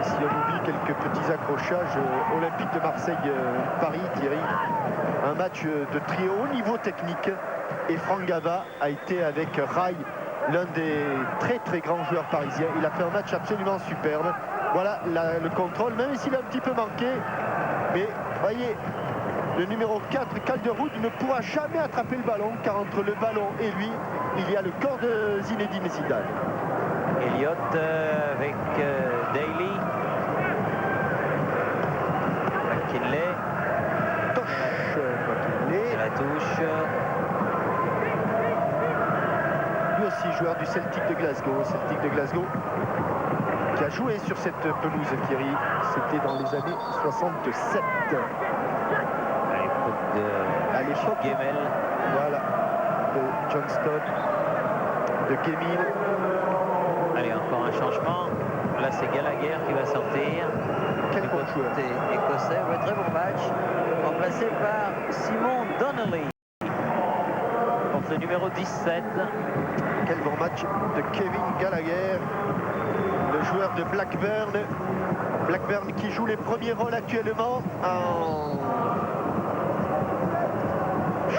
[SPEAKER 1] si on oublie quelques petits accrochages, Olympique de Marseille-Paris, Thierry, un match de très haut niveau technique. Et Frangava a été avec Rai, l'un des très très grands joueurs parisiens. Il a fait un match absolument superbe. Voilà le contrôle, même s'il a un petit peu manqué. Mais voyez, le numéro 4, Calderwood, ne pourra jamais attraper le ballon, car entre le ballon et lui, il y a le corps de Zinedine Zidane.
[SPEAKER 2] Elliott avec Daly. McKinley.
[SPEAKER 1] McKinley.
[SPEAKER 2] La touche.
[SPEAKER 1] Lui aussi joueur du Celtic de Glasgow. Qui a joué sur cette pelouse, Thierry. C'était dans les années 67.
[SPEAKER 2] À l'époque de Gemel.
[SPEAKER 1] Voilà. De Johnston. De Gemil.
[SPEAKER 2] Allez, encore un changement. Là, c'est Gallagher qui va sortir.
[SPEAKER 1] Quel bon joueur.
[SPEAKER 2] Écossais. Ouais, très bon match. Remplacé par Simon Donnelly. Pour le numéro 17.
[SPEAKER 1] Quel bon match de Kevin Gallagher. Le joueur de Blackburn. Blackburn qui joue les premiers rôles actuellement en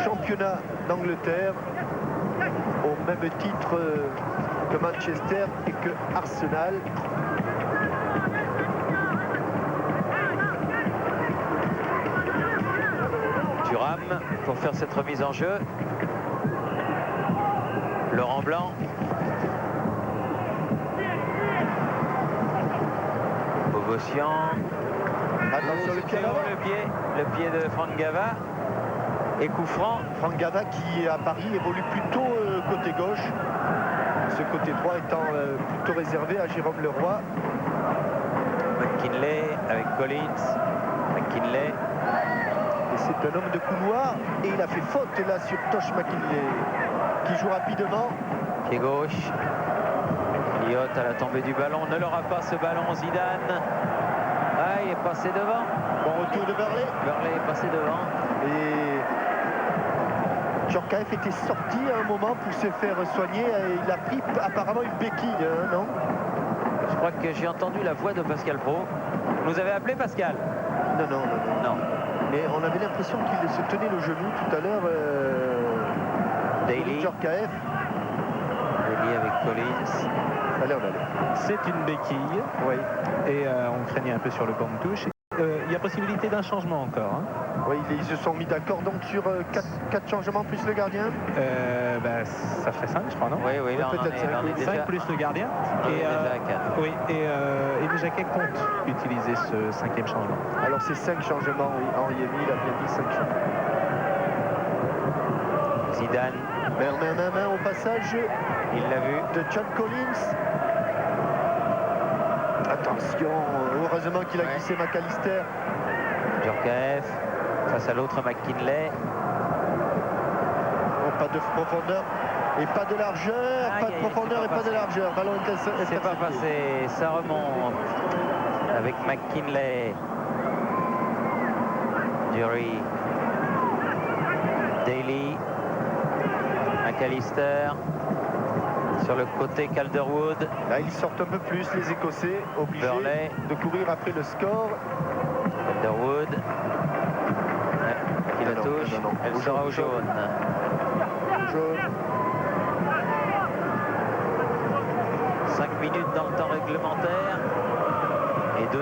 [SPEAKER 1] championnat d'Angleterre. Au même titre que Manchester et que Arsenal.
[SPEAKER 2] Thuram pour faire cette remise en jeu. Laurent Blanc. Bogossian.
[SPEAKER 1] Attention
[SPEAKER 2] le pied de Franck Gava. Et coup franc.
[SPEAKER 1] Franck Gava qui à Paris évolue plutôt côté gauche. Ce côté droit étant plutôt réservé à Jérôme Leroy.
[SPEAKER 2] McKinley avec Collins. McKinley.
[SPEAKER 1] Et c'est un homme de couloir. Et il a fait faute là sur Tosh McKinley. Qui joue rapidement.
[SPEAKER 2] Pied gauche. Elliott à la tombée du ballon. Ne l'aura pas ce ballon, Zidane. Ah, il est passé devant.
[SPEAKER 1] Bon retour de Burley.
[SPEAKER 2] Burley est passé devant.
[SPEAKER 1] Et Djorkaeff était sorti à un moment pour se faire soigner. Et il a pris apparemment une béquille, hein, non?
[SPEAKER 2] Je crois que j'ai entendu la voix de Pascal Pro. Vous nous avez appelé, Pascal?
[SPEAKER 1] Non. Mais on avait l'impression qu'il se tenait le genou tout à l'heure.
[SPEAKER 2] Daly.
[SPEAKER 1] Djorkaeff.
[SPEAKER 2] Daly avec Collins.
[SPEAKER 1] Allez, on allait.
[SPEAKER 3] C'est une béquille.
[SPEAKER 1] Oui.
[SPEAKER 3] Et on craignait un peu sur le banc de touche. Il y a possibilité d'un changement encore. Hein.
[SPEAKER 1] Oui, ils se sont mis d'accord donc sur 4 changements plus le gardien.
[SPEAKER 3] Ça ferait 5, je crois, non?
[SPEAKER 2] Oui, là,
[SPEAKER 3] peut-être 5 plus le gardien. Oui, et Aimé Jacquet compte utiliser ce 5e changement.
[SPEAKER 1] Alors c'est 5 changements, oui. Henri Émy, il a bien dit 5 changements.
[SPEAKER 2] Zidane.
[SPEAKER 1] Main au passage.
[SPEAKER 2] Il l'a vu.
[SPEAKER 1] De John Collins. Attention, heureusement qu'il a glissé McAllister.
[SPEAKER 2] Djorkaeff face à l'autre McKinley.
[SPEAKER 1] Oh, pas de profondeur et pas de largeur. Pas de profondeur et pas de largeur. Ballon
[SPEAKER 2] c'est pas passé, ça remonte avec McKinley. Dury. Daly. McAllister. Sur le côté Calderwood.
[SPEAKER 1] Là, ils sortent un peu plus, les Écossais, obligés
[SPEAKER 2] Burley.
[SPEAKER 1] de courir après le score.
[SPEAKER 2] Calderwood. Qui la touche. Elle sera au jaune.
[SPEAKER 1] Jaune.
[SPEAKER 2] 5 minutes dans le temps réglementaire. Et 2-1.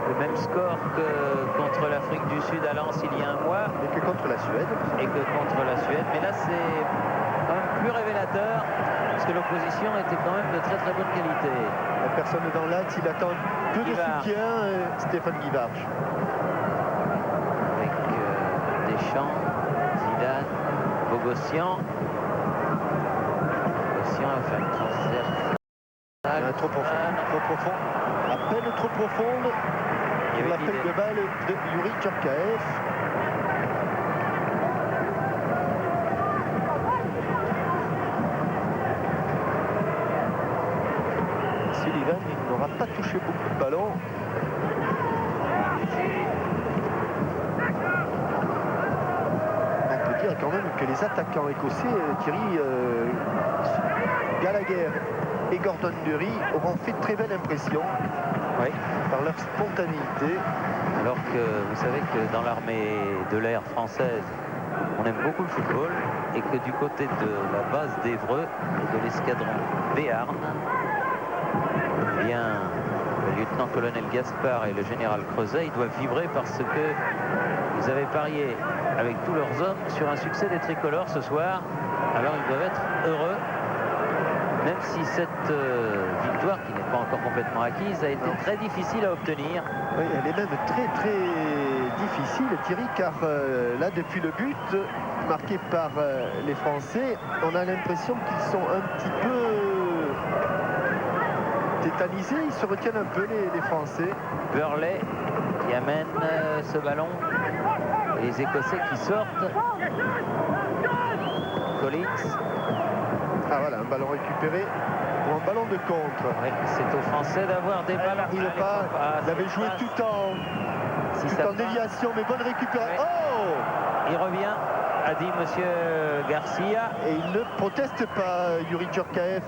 [SPEAKER 2] Le même score que contre l'Afrique du Sud à Lens il y a un mois.
[SPEAKER 1] Et que contre la Suède.
[SPEAKER 2] Mais là, c'est quand même plus révélateur parce que l'opposition était quand même de très très bonne qualité.
[SPEAKER 1] La personne dans l'axe, il attend un peu de soutien. Stéphane Guivarch.
[SPEAKER 2] Avec Deschamps, Zidane, Bogossian. Bogossian a fait un transfert.
[SPEAKER 1] Trop profond. À peine trop profonde. Il l'appel de balle de Youri Djorkaeff. Sullivan, il n'aura pas touché beaucoup de ballons. On peut dire quand même que les attaquants écossais, Thierry, Gallagher et Gordon Dury auront fait très belle impression par leur spontanéité.
[SPEAKER 2] Alors que vous savez que dans l'armée de l'air française, on aime beaucoup le football et que du côté de la base d'Évreux et de l'escadron Béarn, eh bien, le lieutenant-colonel Gaspard et le général Creuset, ils doivent vibrer parce que ils avaient parié avec tous leurs hommes sur un succès des tricolores ce soir. Alors ils doivent être heureux, même si cette victoire, qui n'est pas encore complètement acquise, a été très difficile à obtenir.
[SPEAKER 1] Oui, elle est même très très difficile, Thierry, car là, depuis le but marqué par les Français, on a l'impression qu'ils sont un petit peu tétanisés. Ils se retiennent un peu, les Français.
[SPEAKER 2] Burley qui amène ce ballon. Et les Écossais qui sortent. Collins.
[SPEAKER 1] Ah voilà, un ballon récupéré ou un ballon de contre.
[SPEAKER 2] Oui, c'est aux Français d'avoir des ballons.
[SPEAKER 1] Il avait joué tout en déviation, mais bonne récupération. Oh,
[SPEAKER 2] il revient, a dit monsieur Garcia.
[SPEAKER 1] Et il ne proteste pas, Yuri Djorkaeff.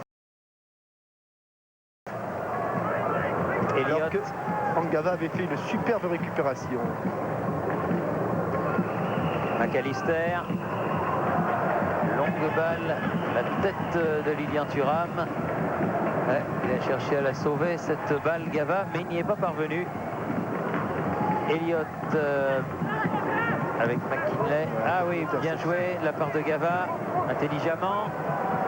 [SPEAKER 1] Alors que Franck Gava avait fait une superbe récupération.
[SPEAKER 2] McAllister. Longue balle, la tête de Lilian Thuram. Ouais, il a cherché à la sauver, cette balle, Gava, mais il n'y est pas parvenu. Elliott avec McKinley. Ah oui, bien joué de la part de Gava, intelligemment.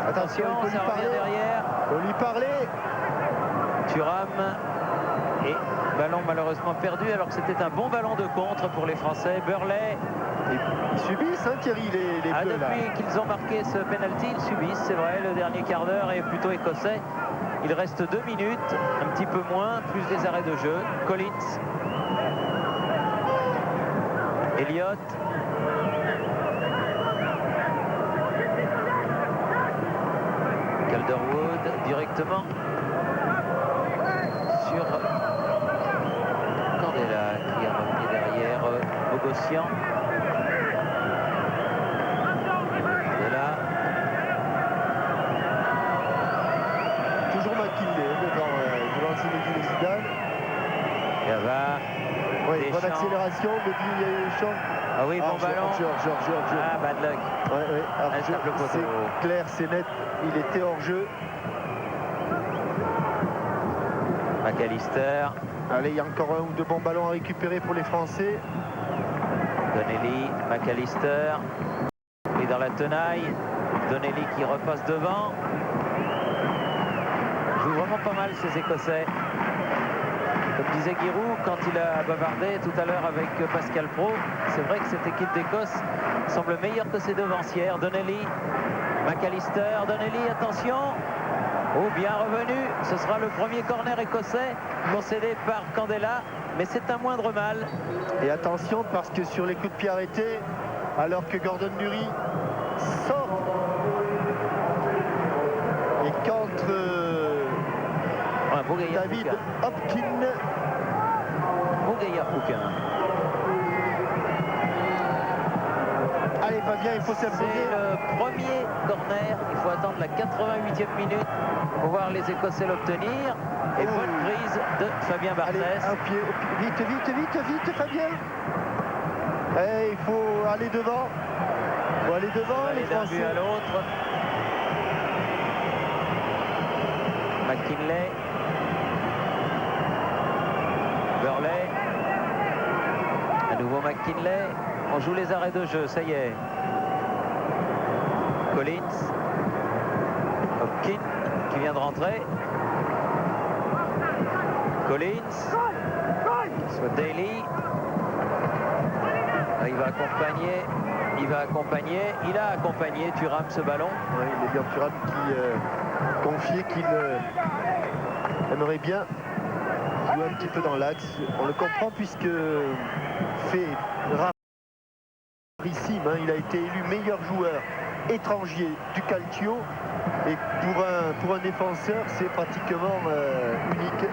[SPEAKER 2] Attention, ça revient derrière.
[SPEAKER 1] On lui parlait.
[SPEAKER 2] Thuram. Et ballon malheureusement perdu, alors que c'était un bon ballon de contre pour les Français. Burley.
[SPEAKER 1] Ils subissent, hein, Thierry, les Bleus.
[SPEAKER 2] Depuis qu'ils ont marqué ce penalty, ils subissent, c'est vrai. Le dernier quart d'heure est plutôt écossais. Il reste 2 minutes, un petit peu moins, plus des arrêts de jeu. Collins. Elliott. Calderwood directement sur Candela qui a revenu derrière Bogossian.
[SPEAKER 1] Toujours McKinley devant Zinedine Zidane.
[SPEAKER 2] Gava.
[SPEAKER 1] Oui, bonne accélération de Deschamps.
[SPEAKER 2] Ah oui, bon ballon. Ah, bad luck.
[SPEAKER 1] C'est clair, c'est net. Il était hors jeu.
[SPEAKER 2] McAllister.
[SPEAKER 1] Allez, il y a encore un ou deux bons ballons à récupérer pour les Français.
[SPEAKER 2] Donnelly, McAllister. Et dans la tenaille. Donnelly qui repasse devant. Joue vraiment pas mal ces Écossais. Comme disait Giroud quand il a bavardé tout à l'heure avec Pascal Pro, c'est vrai que cette équipe d'Écosse semble meilleure que ses devancières. Donnelly, McAllister, Donnelly, attention. Oh, bien revenu. Ce sera le premier corner écossais concédé par Candela, mais c'est un moindre mal.
[SPEAKER 1] Et attention parce que sur les coups de pied arrêtés, alors que Gordon Murray sort et qu'entre David Hopkins.
[SPEAKER 2] Bougaillard-Pouquin.
[SPEAKER 1] Allez Fabien, il faut s'imposer.
[SPEAKER 2] C'est le premier corner. Il faut attendre la 88e minute pour voir les Écossais l'obtenir. Et bonne prise de Fabien Barthès.
[SPEAKER 1] Allez, un pied. Vite Fabien. Et il faut aller devant. Il faut aller devant les Français.
[SPEAKER 2] D'un but à l'autre. McKinley. Burley. À nouveau McKinley. On joue les arrêts de jeu, ça y est. Collins. Hopkins qui vient de rentrer. Collins. Soit Daly. Il va accompagner. Il a accompagné Thuram ce ballon.
[SPEAKER 1] Oui, il est bien Thuram qui confiait qu'il aimerait bien jouer un petit peu dans l'axe. On le comprend puisque fait rarissime, hein, il a été élu meilleur joueur étranger du Calcio et pour un défenseur c'est pratiquement unique.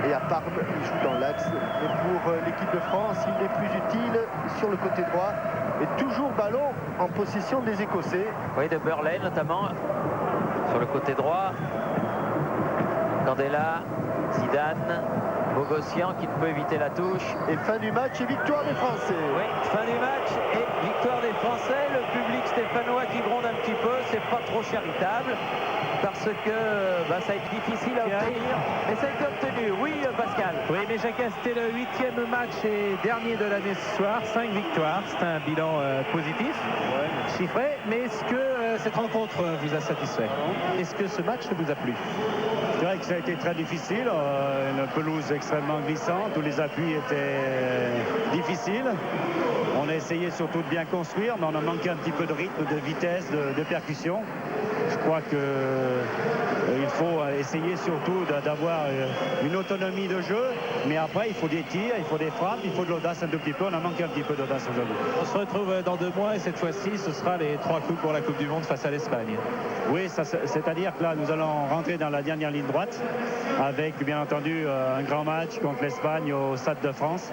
[SPEAKER 1] Et à Parme, il joue dans l'axe. Et pour l'équipe de France, il est plus utile sur le côté droit. Et toujours ballon en possession des Écossais.
[SPEAKER 2] Oui, de Burley notamment sur le côté droit. Candela, Zidane, Bogossian qui ne peut éviter la touche.
[SPEAKER 1] Et fin du match et victoire des Français.
[SPEAKER 2] Oui, fin du match et victoire des Français. Le public stéphanois qui gronde un petit peu, c'est pas trop charitable. parce que ça a été difficile à obtenir, mais ça a été obtenu. Oui, Pascal.
[SPEAKER 3] Oui, mais Jacquet, c'était le 8e match et dernier de l'année ce soir, 5 victoires, c'est un bilan positif, chiffré, mais est-ce que cette rencontre vous a satisfait? Est-ce que ce match vous a plu?
[SPEAKER 4] C'est vrai que ça a été très difficile, une pelouse extrêmement glissante, où les appuis étaient difficiles. On a essayé surtout de bien construire, mais on a manqué un petit peu de rythme, de vitesse, de percussion. Je crois qu'il faut essayer surtout d'avoir une autonomie de jeu, mais après il faut des tirs, il faut des frappes, il faut de l'audace un tout petit peu. On a manqué un petit peu d'audace aujourd'hui.
[SPEAKER 3] On se retrouve dans 2 mois et cette fois-ci ce sera les 3 coups pour la Coupe du Monde face à l'Espagne.
[SPEAKER 4] Oui, c'est-à-dire que là nous allons rentrer dans la dernière ligne droite avec bien entendu un grand match contre l'Espagne au Stade de France.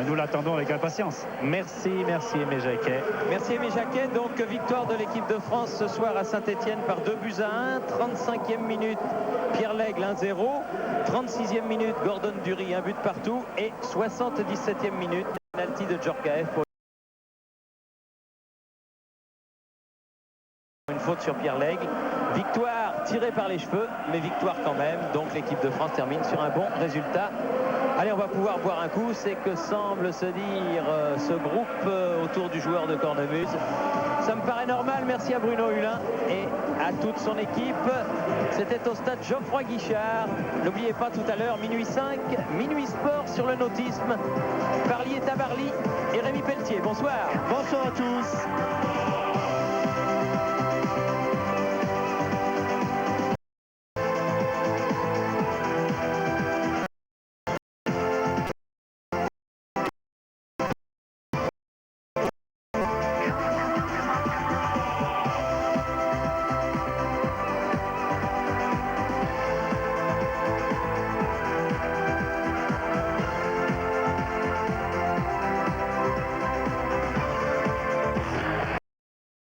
[SPEAKER 4] Nous l'attendons avec impatience.
[SPEAKER 3] Merci Aimé Jacquet.
[SPEAKER 2] Merci Aimé Jacquet. Donc victoire de l'équipe de France ce soir à Saint-Etienne par 2-1. 35e minute, Pierre Lègle 1-0. 36e minute, Gordon Durie 1 but partout. Et 77e minute, penalty de Djorkaeff. Une faute sur Pierre Lègle. Victoire tirée par les cheveux, mais victoire quand même. Donc l'équipe de France termine sur un bon résultat. Allez, on va pouvoir boire un coup. C'est que semble se dire ce groupe autour du joueur de cornemuse. Ça me paraît normal. Merci à Bruno Hulin et à toute son équipe. C'était au stade Geoffroy Guichard. N'oubliez pas tout à l'heure, minuit 5, Minuit Sport sur le nautisme. Parlier Tabarly et Rémi Pelletier. Bonsoir.
[SPEAKER 1] Bonsoir à tous.